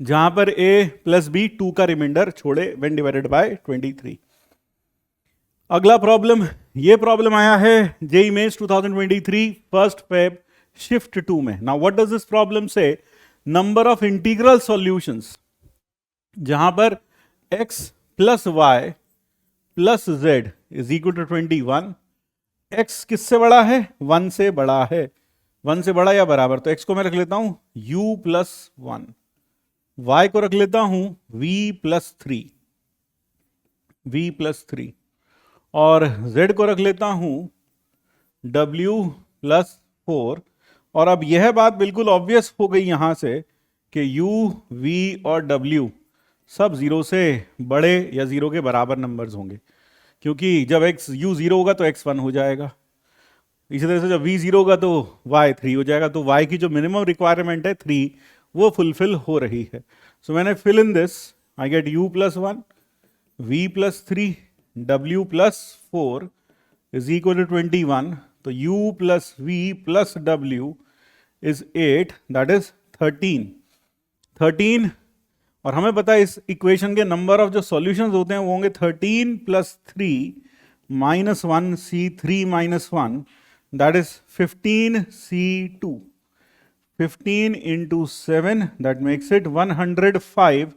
जहां पर ए प्लस बी 2 का रिमाइंडर छोड़े व्हेन डिवाइडेड बाय 23। अगला प्रॉब्लम, ये प्रॉब्लम आया है JEE Mains 2023 first Feb shift 2 में। Now what does this problem say? Number of integral solutions जहां पर x plus y plus z is equal to 21। x किससे बड़ा है? 1 से बड़ा है। 1 से बड़ा या बराबर, तो x को मैं रख लेता हूं u प्लस 1, y को रख लेता हूं v प्लस 3, और z को रख लेता हूं w प्लस 4। और अब यह बात बिल्कुल ऑब्वियस हो गई यहां से कि u, v और w सब 0 से बड़े या 0 के बराबर नंबर्स होंगे, क्योंकि जब u 0 होगा तो x 1 हो जाएगा। इसी तरह से जब v 0 होगा तो y 3 हो जाएगा। तो y की जो मिनिमम रिक्वायरमेंट है 3, वो फुलफिल हो रही है। सो मैंने fill in this, I get u plus 1, v plus 3, w plus 4 is equal to 21। तो u plus v plus w is 8, that is 13। और हमें पता है इस इक्वेशन के नंबर ऑफ जो सॉल्यूशंस होते हैं वो होंगे 13 plus 3 minus 1 c3 minus 1, that is 15 c2। 15 into 7 that makes it 105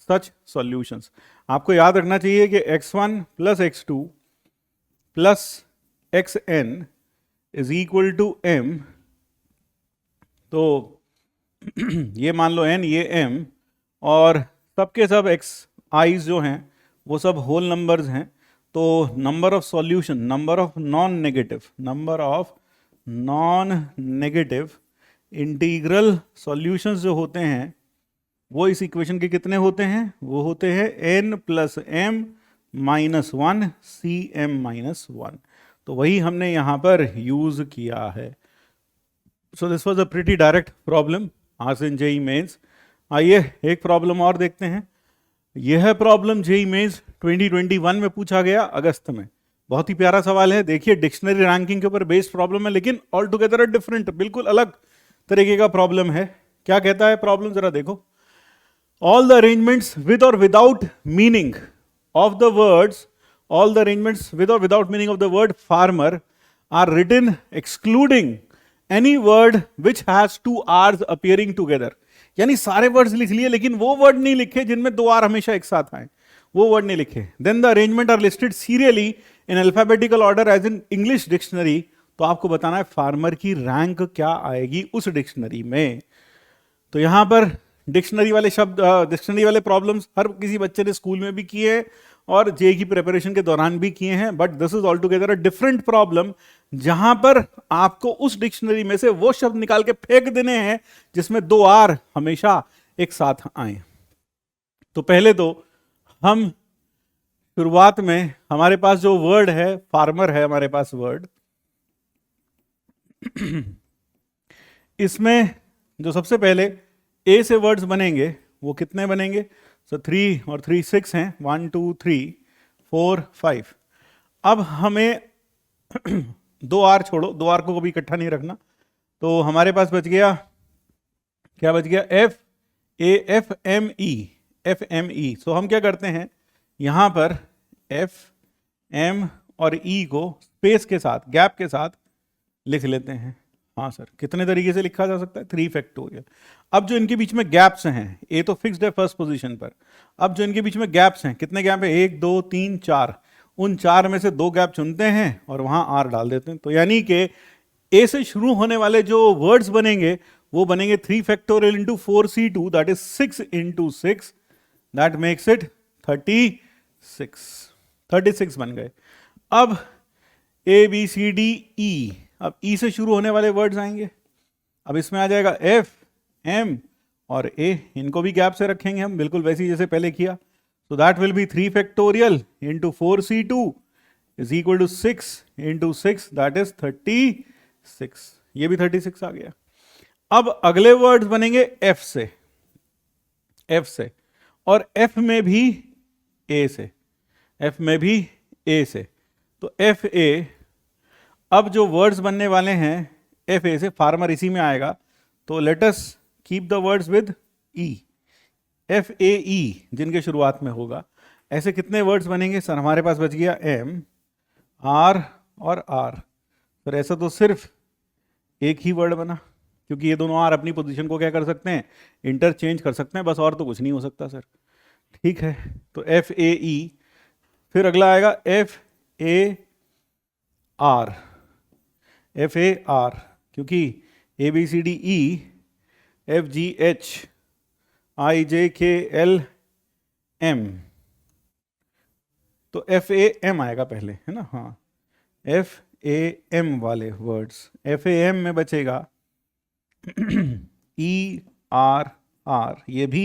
such solutions. आपको याद रखना चाहिए कि x1 plus x2 plus xn is equal to m। तो ये मान लो n, ये m, और सबके सब x i's जो हैं वो सब होल नंबर्स हैं। तो number of solution, number of non negative integral solutions जो होते हैं वो इस इक्वेशन के कितने होते हैं? वो होते हैं n plus m minus 1 cm minus 1। तो वही हमने यहां पर यूज किया है। So this was a pretty direct problem आज इन जेईई मेंस। आइए एक प्रॉब्लम और देखते हैं। यह प्रॉब्लम जेईई मेंस 2021 में पूछा गया अगस्त में। बहुत ही प्यारा सवाल है। देखिए डिक्शनरी रैंकिंग के ऊपर बेस्ड प्रॉब्लम है, लेकिन ऑल टुगेदर डिफरेंट, बिल्कुल अलग तरीके का प्रॉब्लम है। क्या कहता है प्रॉब्लम, जरा देखो। ऑल द अरेंजमेंट्स विद और without meaning of the words, all the arrangements with और without meaning of the word farmer are written excluding any word which has 2 R's appearing together. यानी सारे वर्ड्स लिख लिए लेकिन वो वर्ड नहीं लिखे जिनमें 2 R हमेशा एक साथ आए, वो वर्ड नहीं लिखे। Then the arrangement are listed serially in alphabetical order as in English dictionary. तो आपको बताना है फार्मर की रैंक क्या आएगी उस डिक्शनरी में। तो यहां पर डिक्शनरी वाले शब्द, डिक्शनरी वाले प्रॉब्लम्स हर किसी बच्चे ने स्कूल में भी किए हैं और जेईई की प्रिपरेशन के दौरान भी किए हैं, but this is all together a different problem, जहां पर आपको उस डिक्शनरी में से वो शब्द निकाल के फेंक देने हैं जिसमें 2 R हमेशा एक साथ आए। तो पहले तो हम शुरुआत में हमारे पास जो वर्ड है फार्मर है, हमारे पास वर्ड इसमें जो सबसे पहले ए से वर्ड्स बनेंगे वो कितने बनेंगे? सो 3 और 3 6 हैं, 1 2 3 4 5। अब हमें दो आर छोड़ो, दो आर को कभी इकट्ठा नहीं रखना, तो हमारे पास बच गया, क्या बच गया? F A F M E, F M E. So हम क्या करते हैं, यहां पर एफ एम और ई को स्पेस के साथ, गैप के साथ लिख लेते हैं। हाँ सर, कितने तरीके से लिखा जा सकता है? 3 फैक्टोरियल। अब जो इनके बीच में गैप्स हैं, ए तो फिक्स्ड है फर्स्ट पोजीशन पर, अब जो इनके बीच में गैप्स हैं, कितने गैप है? 1 2 3 4, उन 4 में से 2 गैप चुनते हैं और वहां आर डाल देते हैं। तो यानी कि ए से शुरू होने वाले जो वर्ड्स बनेंगे वो बनेंगे 3 factorial into 4c2, that is 6 into 6, that makes it 36 बन गए। अब ए बी सी डी ई, अब ई से शुरू होने वाले वर्ड्स आएंगे। अब इसमें आ जाएगा एफ एम और ए, इनको भी गैप से रखेंगे हम, बिल्कुल वैसे ही जैसे पहले किया। So that will be 3 factorial into 4c2 is equal to 6 into 6, that is 36। ये भी 36 आ गया। अब अगले वर्ड्स बनेंगे एफ से, एफ से, और एफ में भी ए से, एफ में भी ए से। तो एफ ए, अब जो वर्ड्स बनने वाले हैं एफ ए से, फार्मर इसी में आएगा, तो let us keep the words with E, F A E जिनके शुरुआत में होगा। ऐसे कितने वर्ड्स बनेंगे सर? हमारे पास बच गया एम आर और आर। सर ऐसा तो सिर्फ एक ही वर्ड बना, क्योंकि ये दोनों आर अपनी पोजीशन को क्या कर सकते हैं? इंटरचेंज कर सकते हैं, बस और तो कुछ नहीं हो सकता सर। ठीक है, तो एफ ए ई, फिर अगला आएगा F A R, F A R, क्योंकि A B C D E F G H I J K L M, तो एफ ए एम आएगा पहले, है ना? हाँ, एफ ए एम वाले वर्ड्स, एफ ए एम में बचेगा ई आर आर, ये भी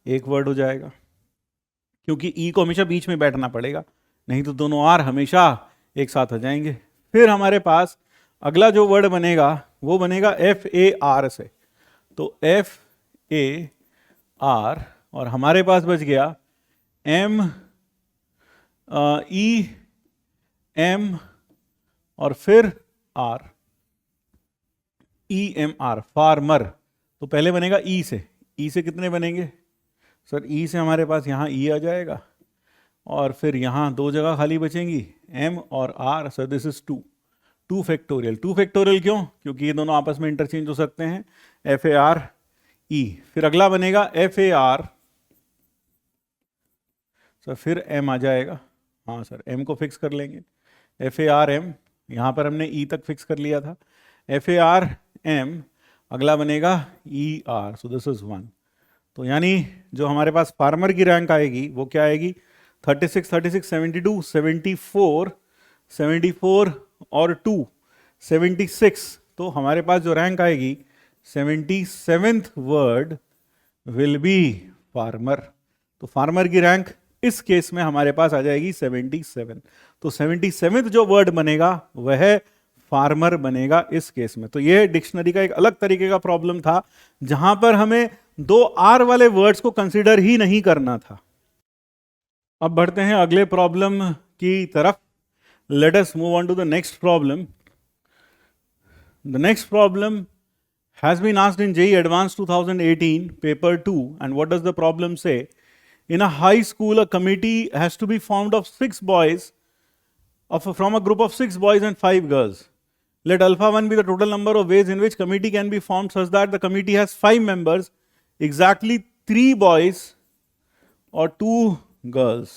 एक वर्ड हो जाएगा, क्योंकि ई को हमेशा बीच में बैठना पड़ेगा, नहीं तो दोनों आर हमेशा एक साथ आ जाएंगे। फिर हमारे पास अगला जो वर्ड बनेगा वो बनेगा एफ ए आर से, तो एफ ए आर, और हमारे पास बच गया एम ई एम और फिर R, E M R, farmer. तो पहले बनेगा ई से, ई से कितने बनेंगे सर? ई से हमारे पास यहाँ ई आ जाएगा, और फिर यहाँ 2 जगह खाली बचेंगी, एम और R. Sir this is 2 factorial. 2 factorial क्यों? क्योंकि ये दोनों आपस में इंटरचेंज हो सकते हैं, एफ ए आर ई। फिर अगला बनेगा एफ ए आर, सर फिर एम आ जाएगा। हाँ सर, एम को फिक्स कर लेंगे, एफ ए आर एम, यहाँ पर हमने ई तक फिक्स कर लिया था, एफ ए आर एम, अगला बनेगा E R. So this is 1। तो यानी जो हमारे पास फार्मर की रैंक आएगी वो क्या आएगी? 36 36 72 74 74 और 2 76। तो हमारे पास जो रैंक आएगी 77th word will be farmer. तो फार्मर की रैंक इस केस में हमारे पास आ जाएगी 77। तो 77th जो वर्ड बनेगा वह फार्मर बनेगा इस केस में। तो यह डिक्शनरी का एक अलग तरीके का प्रॉब्लम था, जहां पर हमें 2 आर वाले वर्ड्स को कंसीडर ही नहीं करना था। अब बढ़ते हैं अगले प्रॉब्लम की तरफ। Let us move on to the next problem. The next problem has been asked in JEE Advanced 2018 paper 2, and what does the problem say? In a high school, a committee has to be formed of 6 boys from a group of 6 boys and 5 girls. Let alpha 1 be the total number of ways in which committee can be formed such that the committee has 5 members, exactly 3 boys or 2 girls.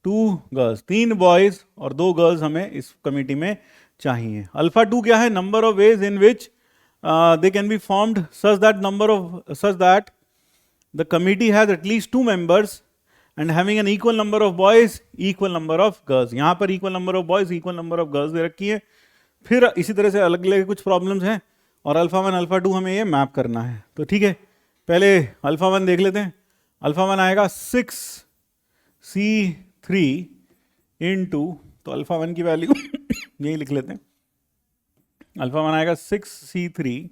2 girls, 3 boys और 2 girls हमें इस कमिटी में चाहिए। अल्फा 2 क्या है? Number of ways in which they can be formed such that the committee has at least 2 members and having an equal number of boys, equal number of girls. यहाँ पर equal number of boys, equal number of girls दे रखी है। फिर इसी तरह से अलग अलग कुछ प्रॉब्लम्स हैं और अल्फा 1 अल्फा 2 हमें ये मैप करना है। तो ठीक है, पहले अल्फा 1 देख लेते हैं। अल्फा 1 आएगा 6c3 इंटू, तो अल्फा 1 की वैल्यू यही लिख लेते हैं। अल्फा 1 आएगा 6c3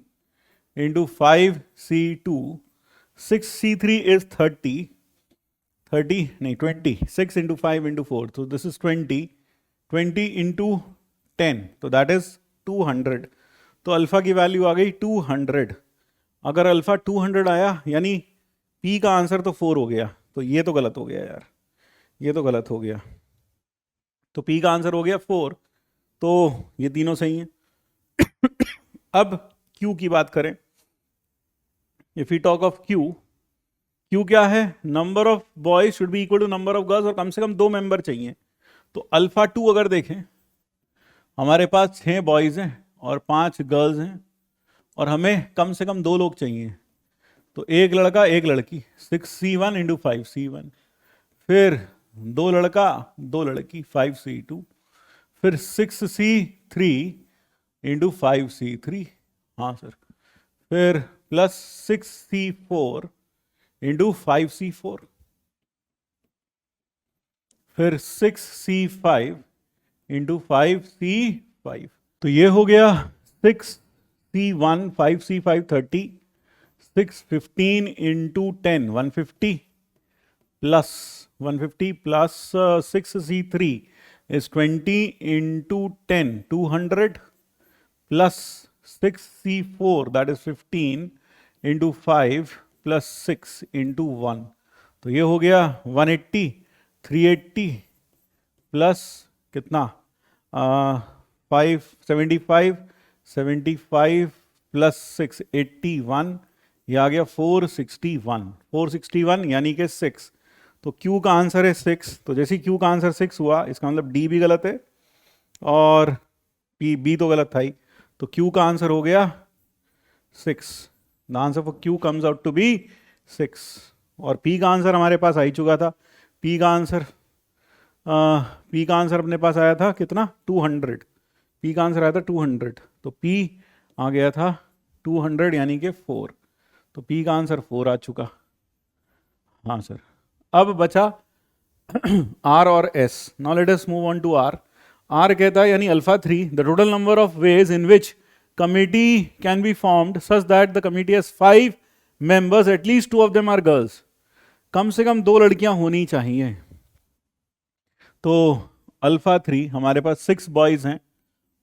into 5c2। 6c3 is 30 नहीं 20, 6 इंटू 5 इंटू 4, तो दिस इज 20 इंटू 10, तो दैट इज 200। तो अल्फा की वैल्यू आ गई 200। अगर अल्फा 200 आया यानी पी का आंसर तो 4 हो गया, तो ये तो गलत हो गया यार, ये तो गलत हो गया। तो पी का आंसर हो गया 4, तो ये तीनों सही हैं। अब क्यू की बात करें, if you talk of Q क्या है? Number of boys should be equal to number of girls, और कम से कम 2 मेंबर चाहिए। तो अल्फा 2 अगर देखें, हमारे पास 6 बॉयज हैं और 5 गर्ल्स हैं, और हमें कम से कम 2 लोग चाहिए। तो एक लड़का एक लड़की, 6c1 इंटू 5c1, फिर 2 लड़का 2 लड़की, 5c2, फिर 6c3 इंटू 5c3, हाँ सर, फिर प्लस 6c4 इंटू 5c4, फिर 6c5 इंटू 5c5। तो ये हो गया 6c1 5c5 30, 615 into 10 150, plus 150 plus 6c3 is 20 into 10 200, plus 6c4 that is 15 into 5 plus 6 into 1, तो ये हो गया 180, 380 प्लस कितना 575, 75 प्लस 6 81, ये आ गया 461 यानी कि 6। तो Q का आंसर है 6। तो जैसे Q का आंसर 6 हुआ, इसका मतलब D भी गलत है और B तो गलत था ही, तो Q का आंसर हो गया 6। The answer for Q comes out to be 6। और P का आंसर हमारे पास आ ही चुका था। P का आंसर अपने पास आया था कितना 200। P का आंसर आया था 200, तो P आ गया था 200 यानी कि 4। तो P का आंसर 4 आ चुका। हाँ सर, अब बचा R और S। Now let us move on to R। R कहता है यानी alpha 3, the total number of ways in which committee can be formed such that the committee has 5 members, at least 2 of them are girls. कम से कम 2 लड़कियां होनी चाहिए। तो अल्फा 3 हमारे पास 6 बॉयज हैं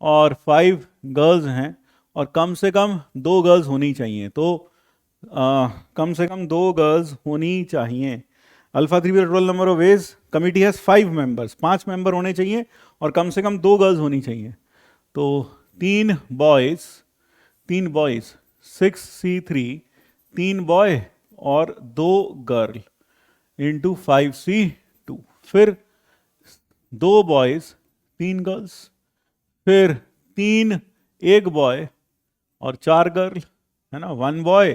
और 5 गर्ल्स हैं, और कम से कम 2 गर्ल्स होनी चाहिए। तो कम से कम 2 गर्ल्स होनी चाहिए। Alpha 3 total number of veg committee has 5 members, 5 member होने चाहिए और कम से कम 2 गर्ल्स होनी चाहिए। तो 3 बॉयज 6c3, 3 बॉय और 2 गर्ल इंटू 5c2, फिर 2 बॉयज 3 गर्ल्स, फिर 1 बॉय और 4 गर्ल, है ना, 1 boy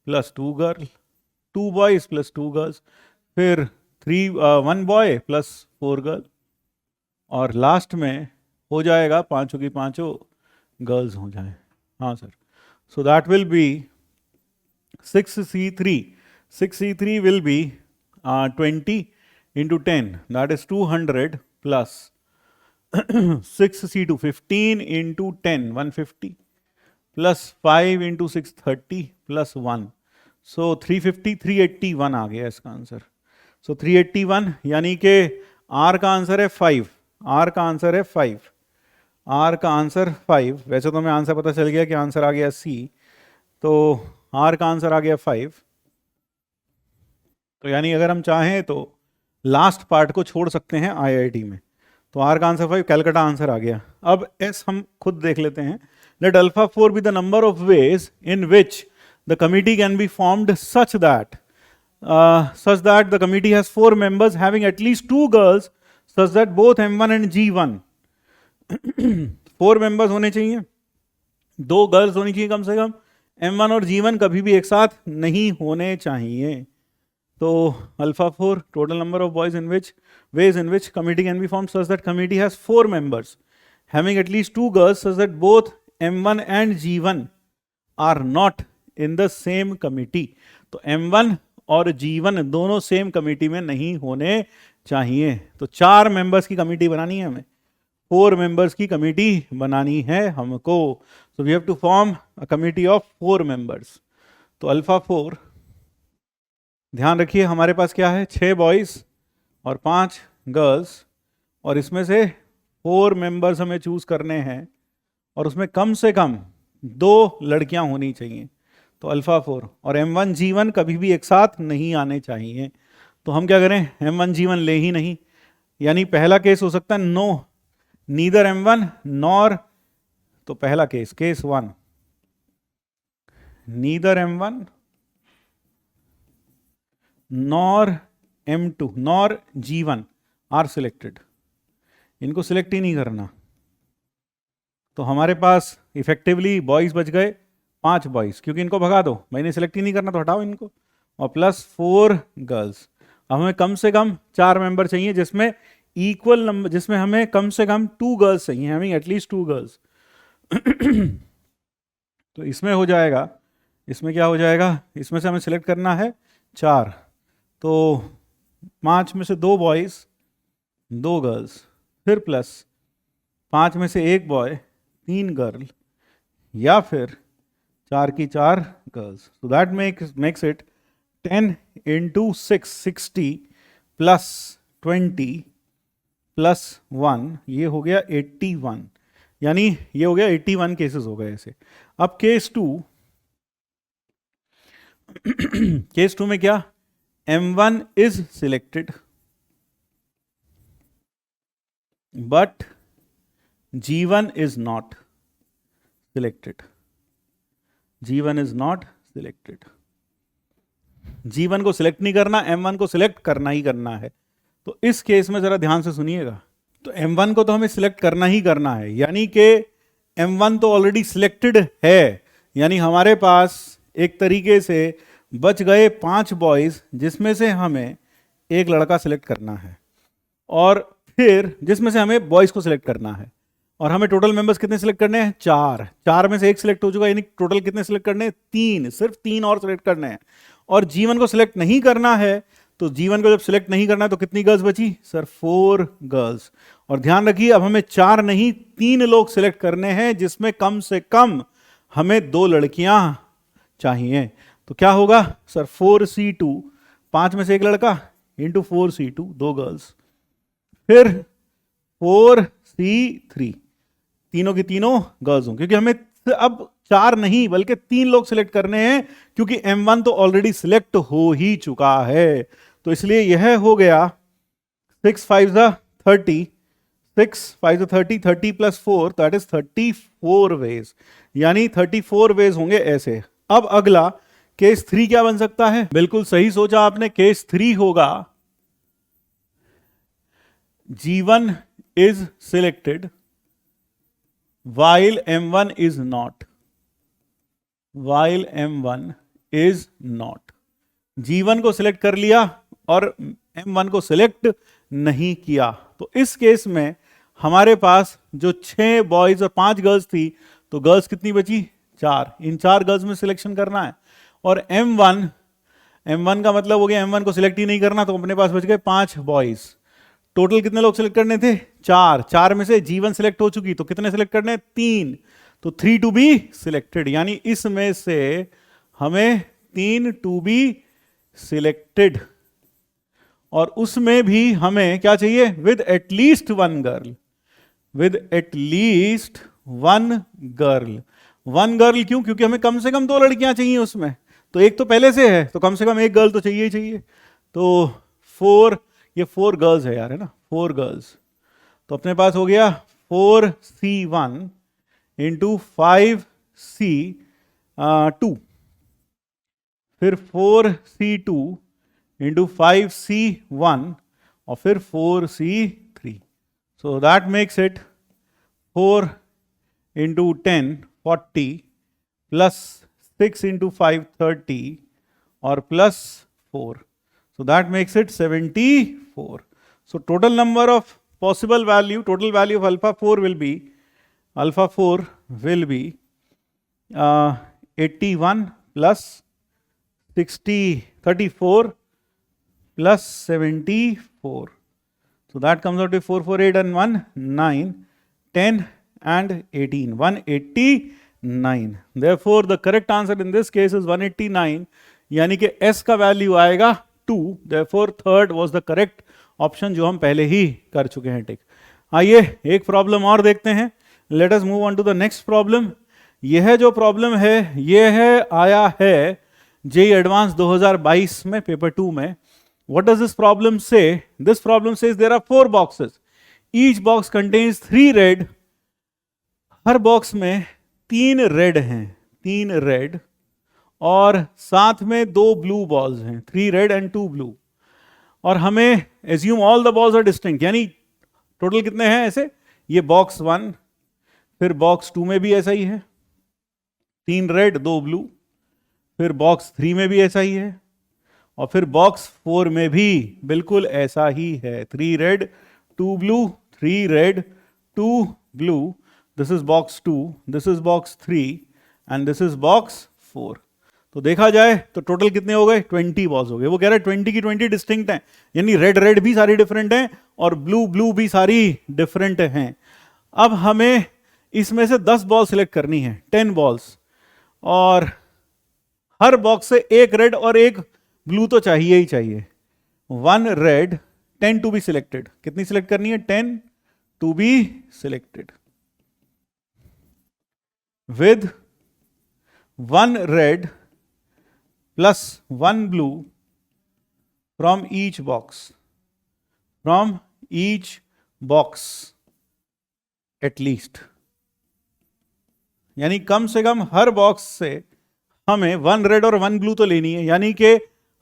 plus 2 girl, 2 boys plus 2 girls, फिर 1 बॉय प्लस 4 गर्ल, और लास्ट में हो जाएगा 5 की 5 गर्ल्स हो जाए। हाँ sir, so that will B 6c3 will be 20 into 10, that is 200, plus 6c2 15 into 10 150, plus 5 into 6 30, plus 1, so 381 आ गया इसका आंसर। सो 381 यानी कि R का आंसर है 5, R का आंसर है 5, R का आंसर 5। वैसे तो हमें आंसर पता चल गया कि आंसर आ गया C, तो R का आंसर आ गया 5। तो यानी अगर हम चाहें तो लास्ट पार्ट को छोड़ सकते हैं IIT में। तो R का आंसर 5, कैलकाटा आंसर आ गया। अब S हम खुद देख लेते हैं। Let alpha 4 B the number of ways in which the committee can be formed such that the committee has 4 members having at least 2 girls, such that both M1 and G1 4 members होने चाहिए, 2 गर्ल्स होनी चाहिए कम से कम, M1 और G1 कभी भी एक साथ नहीं होने चाहिए। तो alpha 4 total number of boys in which ways in which committee can be formed such that committee has 4 members having at least 2 girls, such that both M1 and G1 are not in the same committee। तो M1 और G1 दोनों सेम कमिटी में नहीं होने चाहिए। तो 4 मेंबर्स की कमिटी बनानी है हमें, 4 मेंबर्स की कमिटी बनानी है हमको। So we have to form a committee of 4 members. तो अल्फा 4, ध्यान रखिए हमारे पास क्या है, 6 बॉयज और 5 गर्ल्स, और इसमें से 4 मेंबर्स हमें चूज करने हैं और उसमें कम से कम 2 लड़कियां होनी चाहिए। तो अल्फा 4 और M1 G1 कभी भी एक साथ नहीं आने चाहिए। तो हम क्या करें, M1 G1 ले ही नहीं, यानी पहला केस हो सकता है नो, नीदर M1 नॉर, तो पहला case, case 1, neither M1 nor M2 nor G1 are selected, इनको सिलेक्ट ही नहीं करना। तो हमारे पास इफेक्टिवली बॉयज बच गए 5 बॉयज, क्योंकि इनको भगा दो, मैंने सिलेक्ट ही नहीं करना तो हटाओ इनको, और प्लस 4 गर्ल्स। अब हमें कम से कम 4 मेंबर चाहिए जिसमें इक्वल नंबर, जिसमें हमें कम से कम 2 गर्ल्स चाहिए, हमें एटलीस्ट 2 गर्ल्स। तो इसमें हो जाएगा, इसमें क्या हो जाएगा, इसमें से हमें सिलेक्ट करना है 4, तो 5 में से 2 बॉयज 2 गर्ल्स, फिर प्लस 5 में से 1 बॉय 3 गर्ल, या फिर 4 की 4 girls. So that makes it 10 into 6 60 plus 20 plus 1, ये हो गया 81, यानी ये हो गया 81 केसेस हो गए ऐसे। अब केस 2, केस 2 में क्या, M1 is selected but G1 is not selected, G1 is not selected. G1 को सिलेक्ट नहीं करना, M1 को सिलेक्ट करना ही करना है। तो इस केस में जरा ध्यान से सुनिएगा, तो M1 को तो हमें सिलेक्ट करना ही करना है, यानी कि M1 तो ऑलरेडी सिलेक्टेड है, यानी हमारे पास एक तरीके से बच गए 5 बॉयज जिसमें से हमें एक लड़का सिलेक्ट करना है, और फिर जिसमें से हमें बॉयज को सिलेक्ट करना है, और हमें टोटल मेंबर्स कितने सिलेक्ट करने हैं, 4 में से एक सिलेक्ट हो चुका, यानी टोटल कितने सिलेक्ट करने हैं, 3, सिर्फ 3 और सिलेक्ट करने हैं। और G1 को सिलेक्ट नहीं करना है, तो G1 को जब सिलेक्ट नहीं करना है तो कितनी गर्ल्स बची सर, 4 गर्ल्स। और ध्यान रखिए अब हमें 4 नहीं 3 लोग सिलेक्ट करने हैं जिसमें कम से कम हमें 2 लड़कियां चाहिए। तो क्या होगा सर, 4C2, 5 में से एक लड़का इंटू 4C2 2 गर्ल्स, फिर 4C3 तीनों की तीनों गर्ल्स हों, क्योंकि हमें अब 4 नहीं बल्कि 3 लोग सिलेक्ट करने हैं, क्योंकि M1 तो ऑलरेडी सिलेक्ट हो ही चुका है। तो इसलिए यह हो गया 6 5 30, 6 5 30, 30 प्लस 4 दैट इज 34 वेज, यानी 34 वेज होंगे ऐसे। अब अगला केस 3 क्या बन सकता है, बिल्कुल सही सोचा आपने, केस 3 होगा G1 is selected while M1 is not, while M1 is not, G1 को सिलेक्ट कर लिया और M1 को सिलेक्ट नहीं किया। तो इस केस में हमारे पास जो 6 बॉयज और 5 गर्ल्स थी, तो गर्ल्स कितनी बची, 4, इन 4 गर्ल्स में सिलेक्शन करना है। और M1 का मतलब हो गया M1 को सिलेक्ट ही नहीं करना, तो अपने पास बच गए 5 बॉयज। टोटल कितने लोग सिलेक्ट करने थे, 4 में से G1 सिलेक्ट हो चुकी, तो कितने सिलेक्ट करने हैं, 3, तो 3 टू बी सिलेक्टेड, यानी इसमें से हमें 3 टू बी सिलेक्टेड, और उसमें भी हमें क्या चाहिए, with at least 1 girl, with at least 1 girl. 1 girl क्यों, क्योंकि हमें कम से कम 2 लड़कियां चाहिए उसमें, तो एक तो पहले से है, तो कम से कम 1 गर्ल तो चाहिए ही चाहिए। तो 4, ये 4 गर्ल्स है यार, है ना, 4 गर्ल्स, तो अपने पास हो गया 4C1 इंटू 5C2, फिर 4C2 इंटू 5C1, और फिर 4C3। So that makes it 4 into 10 40 plus 6 into 5 30 और plus 4, so that makes it 74. So total number of possible value, total value of alpha 4 will be 81 plus 34 plus 74. So that comes out to 4, 4, 8 and 1, 9, 10 and 18, 189. Therefore the correct answer in this case is 189, यानी कि s का वैल्यू आएगा 2. Therefore third was the correct option, जो हम पहले ही कर चुके हैं. टिक. आइए एक प्रॉब्लम और देखते हैं. Let us move on to the next problem. यह जो प्रॉब्लम है यह है आया है जेईई एडवांस 2022 में पेपर 2 में. What does this problem say? This problem says there are 4 boxes. Each box contains 3 red. Her box में 3 रेड हैं, 3 रेड, और साथ में 2 ब्लू बॉल्स हैं, 3 रेड एंड 2 ब्लू. और हमें assume all the balls are distinct, यानी टोटल कितने हैं ऐसे? ये बॉक्स 1, फिर बॉक्स 2 में भी ऐसा ही है, 3 रेड 2 ब्लू, फिर बॉक्स 3 में भी ऐसा ही है, और फिर बॉक्स 4 में भी बिल्कुल ऐसा ही है, 3 red 2 blue, 3 red 2 blue. This is box 2, this is box 3 and this is box 4. तो देखा जाए तो टोटल कितने हो गए? 20 बॉल्स हो गए. वो कह रहा है 20 की 20 डिस्टिंक्ट हैं, यानी रेड रेड भी सारी डिफरेंट हैं और ब्लू ब्लू भी सारी डिफरेंट हैं. अब हमें इसमें से 10 बॉल सिलेक्ट करनी है, 10 बॉल्स, और हर बॉक्स से एक रेड और एक ब्लू तो चाहिए ही चाहिए. 1 रेड, 10 टू बी सिलेक्टेड. कितनी सिलेक्ट करनी है? 10 to be selected. With 1 red plus 1 blue from each box, from each box at least. यानी कम से कम हर बॉक्स से हमें 1 रेड और 1 ब्लू तो लेनी है, यानी कि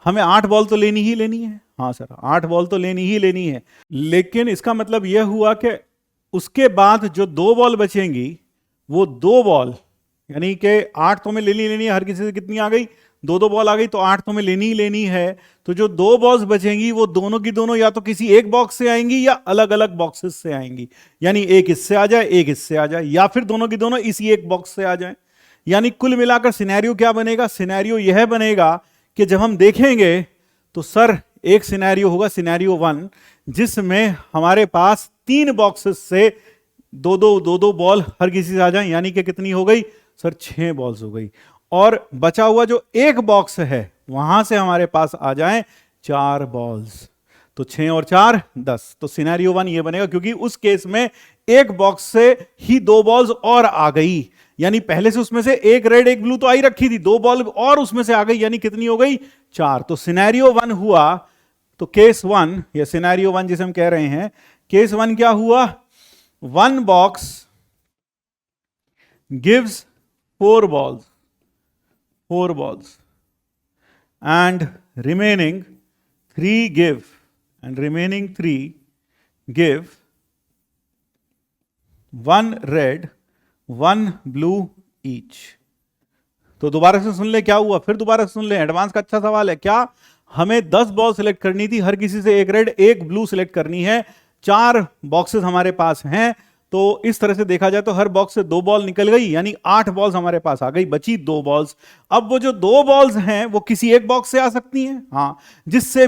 हमें 8 बॉल तो लेनी ही लेनी है. हाँ सर, 8 बॉल तो लेनी ही लेनी है. लेकिन इसका मतलब यह हुआ कि उसके बाद जो 2 बॉल बचेंगी वो 2 बॉल, यानी कि 8 तो हमें लेनी लेनी है. हर किसी से कितनी आ गई? 2 बॉल आ गई, तो 8 तो हमें लेनी ही लेनी है. तो जो 2 बॉल्स बचेंगी वो दोनों की दोनों या तो किसी एक बॉक्स से आएंगी या अलग अलग बॉक्सेस से आएंगी. यानी एक इससे आ जाए, एक इससे आ जाए, या फिर दोनों की दोनों इसी एक बॉक्स से आ जाए. यानी कुल मिलाकर सिनेरियो क्या बनेगा? सिनेरियो यह बनेगा कि जब हम देखेंगे तो सर एक सिनेरियो होगा, सिनेरियो 1, जिसमें हमारे पास 3 बॉक्सेस से दो बॉल हर किसी से आ जाए. यानी कि कितनी हो गई सर? 6 बॉल्स हो गई. और बचा हुआ जो एक बॉक्स है वहां से हमारे पास आ जाएं 4 बॉल्स. तो 6 और 4 10. तो सिनेरियो 1 ये बनेगा, क्योंकि उस केस में एक बॉक्स से ही 2 बॉल्स और आ गई. यानी पहले से उसमें से एक रेड एक ब्लू तो आई रखी थी, 2 बॉल और उसमें से आ गई, यानी कितनी हो गई? 4. तो सिनेरियो 1 हुआ. तो केस 1 या सिनेरियो 1 जिसे हम कह रहे हैं, केस 1 क्या हुआ? 1 box gives 4 balls, 4 balls, and remaining 3 give, and remaining 3 give 1 red, 1 blue each. तो दोबारा से सुन ले क्या हुआ, फिर दोबारा से सुन ले. एडवांस का अच्छा सवाल है. क्या हमें 10 बॉल सिलेक्ट करनी थी, हर किसी से एक रेड एक ब्लू सिलेक्ट करनी है. 4 बॉक्सेस हमारे पास हैं, तो इस तरह से देखा जाए तो हर बॉक्स से 2 बॉल निकल गई, यानी 8 बॉल्स हमारे पास आ गई, बची 2 बॉल्स. अब वो जो 2 बॉल्स हैं वो किसी एक बॉक्स से आ सकती हैं. हाँ, जिससे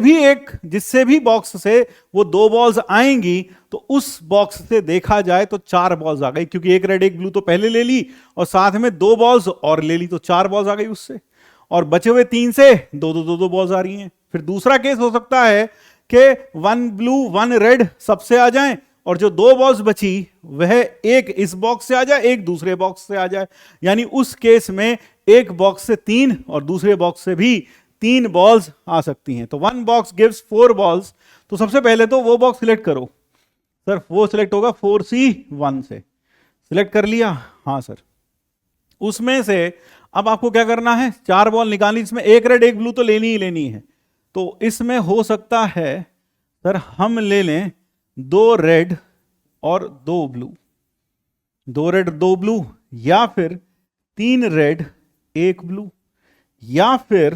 भी बॉक्स से वो 2 बॉल्स आएंगी तो उस बॉक्स से देखा जाए तो 4 बॉल्स आ गई, क्योंकि एक रेड एक ब्लू तो पहले ले ली और साथ में 2 बॉल्स और ले ली, तो 4 बॉल्स आ गई उससे. और बचे हुए 3 से 2 बॉल्स आ रही हैं. फिर दूसरा केस हो सकता है कि 1 ब्लू 1 रेड सबसे आ जाएं, और जो 2 बॉल्स बची वह एक इस बॉक्स से आ जाए, एक दूसरे बॉक्स से आ जाए. यानी उस केस में एक बॉक्स से 3 और दूसरे बॉक्स से भी 3 बॉल्स आ सकती हैं. तो 1 बॉक्स गिव्स 4 बॉल्स. तो सबसे पहले तो वो बॉक्स सिलेक्ट करो सर. वो सिलेक्ट होगा 4C1 से. सिलेक्ट कर लिया? हाँ सर. उसमें से अब आपको क्या करना है? 4 बॉल निकालनी, इसमें एक रेड एक ब्लू तो लेनी ही लेनी है. तो इसमें हो सकता है सर हम ले लें 2 रेड और 2 ब्लू, 2 रेड 2 ब्लू, या फिर 3 रेड 1 ब्लू, या फिर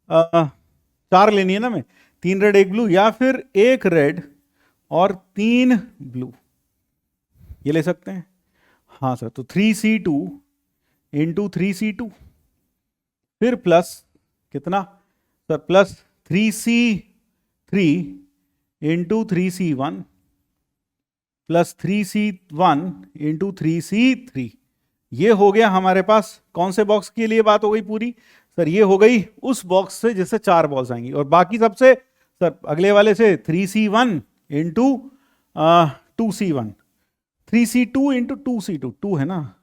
4 लेनी है ना मैं, 3 रेड 1 ब्लू, या फिर 1 रेड और 3 ब्लू, ये ले सकते हैं. हाँ सर. तो 3C2 इंटू 3C2 फिर प्लस कितना sir, plus 3C3 into 3C1 plus 3C1 into 3C3। ये हो गया हमारे पास कौन से बॉक्स के लिए बात हो गई पूरी सर, ये हो गई उस बॉक्स से जिससे 4 बॉल्स आएंगी, और बाकी सबसे सर अगले वाले से 3C1 into 2C1, 3C2 into 2C2, 2 है ना,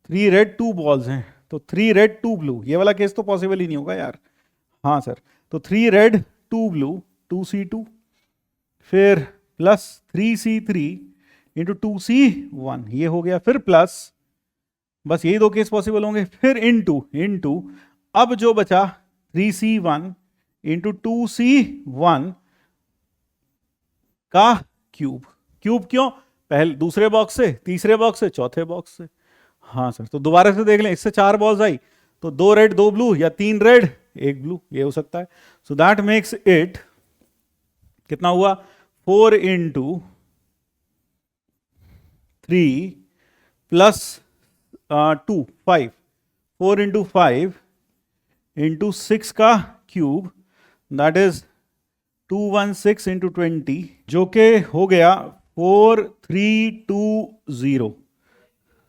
3 रेड 2 बॉल्स हैं तो 3 रेड 2 ब्लू, ये वाला केस तो पॉसिबल ही नहीं होगा यार। हाँ सर, तो 3 रेड 2 ब्लू 2C2, फिर प्लस 3C3 इंटू 2C1, ये हो गया, फिर प्लस, बस यही 2 केस पॉसिबल होंगे, फिर इंटू अब जो बचा 3C1 इंटू 2C1 का क्यूब। क्यूब क्यों, पहले दूसरे बॉक्स से, तीसरे बॉक्स से, चौथे बॉक्स से। हाँ सर, तो दोबारा से देख लें, इससे 4 बॉल्स आई तो 2 रेड 2 ब्लू या 3 रेड 1 ब्लू, ये हो सकता है। सो दैट मेक्स इट कितना हुआ, 4 इंटू 3 प्लस 2 5, 4 इंटू 5 इंटू 6 का क्यूब, दैट इज 216 इंटू 20, जो कि हो गया 4320।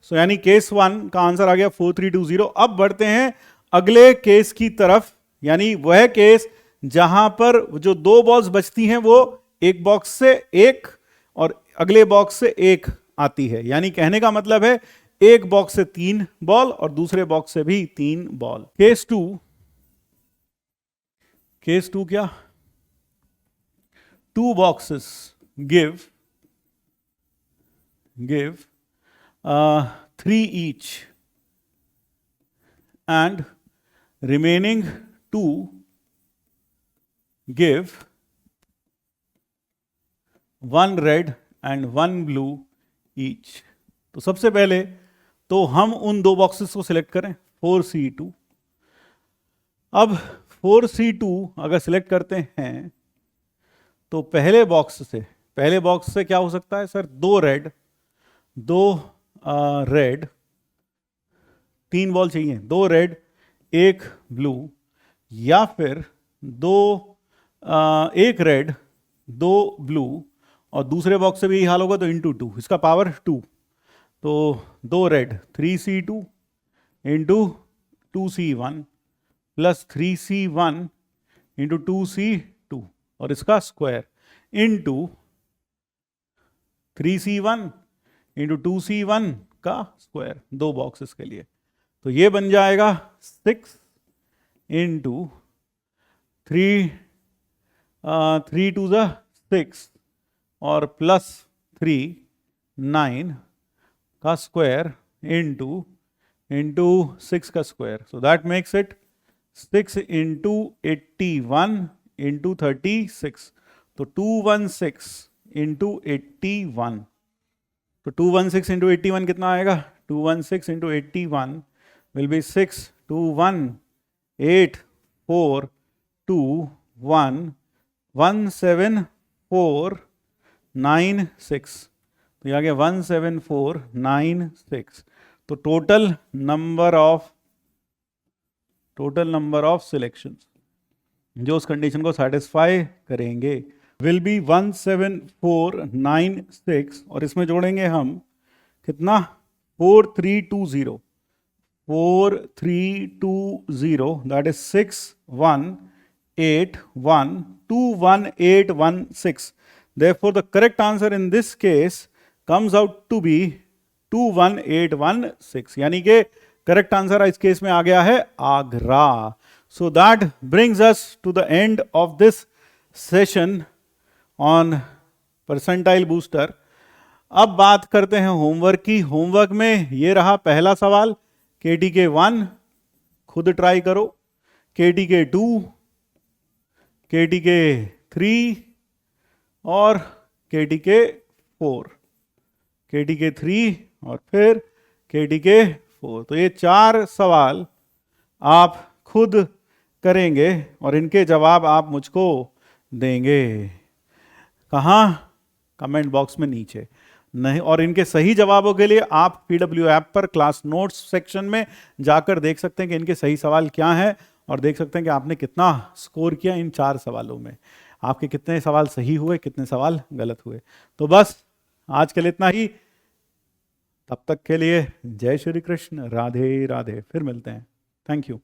सो यानी केस 1 का आंसर आ गया 4320। अब बढ़ते हैं अगले केस की तरफ, यानी वह केस जहां पर जो 2 बॉल्स बचती हैं वो एक बॉक्स से एक और अगले बॉक्स से एक आती है, यानी कहने का मतलब है एक बॉक्स से 3 बॉल और दूसरे बॉक्स से भी 3 बॉल। केस 2 क्या, 2 boxes give 3 each and remaining 2 give 1 red and 1 blue each। तो सबसे पहले तो हम उन 2 बॉक्सेस को सिलेक्ट करें, 4C2। अब 4C2 अगर सिलेक्ट करते हैं तो पहले बॉक्स से क्या हो सकता है सर, 2 रेड 3 बॉल चाहिए, 2 रेड 1 ब्लू, या फिर 1 रेड 2 ब्लू, और दूसरे बॉक्स से भी यही हाल होगा तो इंटू 2, इसका पावर 2, तो 2 red 3C2 into 2C1 plus 3C1 into 2C2 और इसका square into 3C1 into 2C1 का स्क्वायर, 2 बॉक्सेस के लिए। तो ये बन जाएगा 6 इंटू 3 2 6 और प्लस 3 9 का स्क्वायर इंटू 6 का square. So that makes it 6 into 81 into 36, तो 216 इंटू 81। तो 216 इंटू 81 कितना आएगा, 216 इंटू 81 विल बी 6 2 1 8 4 2 1 1 7 4 9 6, तो आ गया 17496। तो टोटल नंबर ऑफ सिलेक्शंस जो उस कंडीशन को सेटिस्फाई करेंगे विल बी 17496, और इसमें जोड़ेंगे हम कितना 4320 that is 618121816। Therefore, the correct answer in this case comes out to be 21816, यानी कि करेक्ट आंसर इस केस में आ गया है Agra. So that brings us to the end of this session on percentile booster। अब बात करते हैं होमवर्क की। होमवर्क में ये रहा पहला सवाल, KTK 1 खुद ट्राई करो, KTK 2, KTK 3 और KTK 4, KTK 3 और फिर KTK 4। तो ये 4 सवाल आप खुद करेंगे और इनके जवाब आप मुझको देंगे। कहाँ? कमेंट बॉक्स में नीचे नहीं, और इनके सही जवाबों के लिए आप PW ऐप पर क्लास नोट्स सेक्शन में जाकर देख सकते हैं कि इनके सही सवाल क्या हैं, और देख सकते हैं कि आपने कितना स्कोर किया इन 4 सवालों में। आपके कितने सवाल सही हुए, कितने सवाल गलत हुए। तो बस आज के लिए इतना ही। तब तक के लिए जय श्री कृष्ण, राधे राधे। फिर मिलते हैं। Thank you.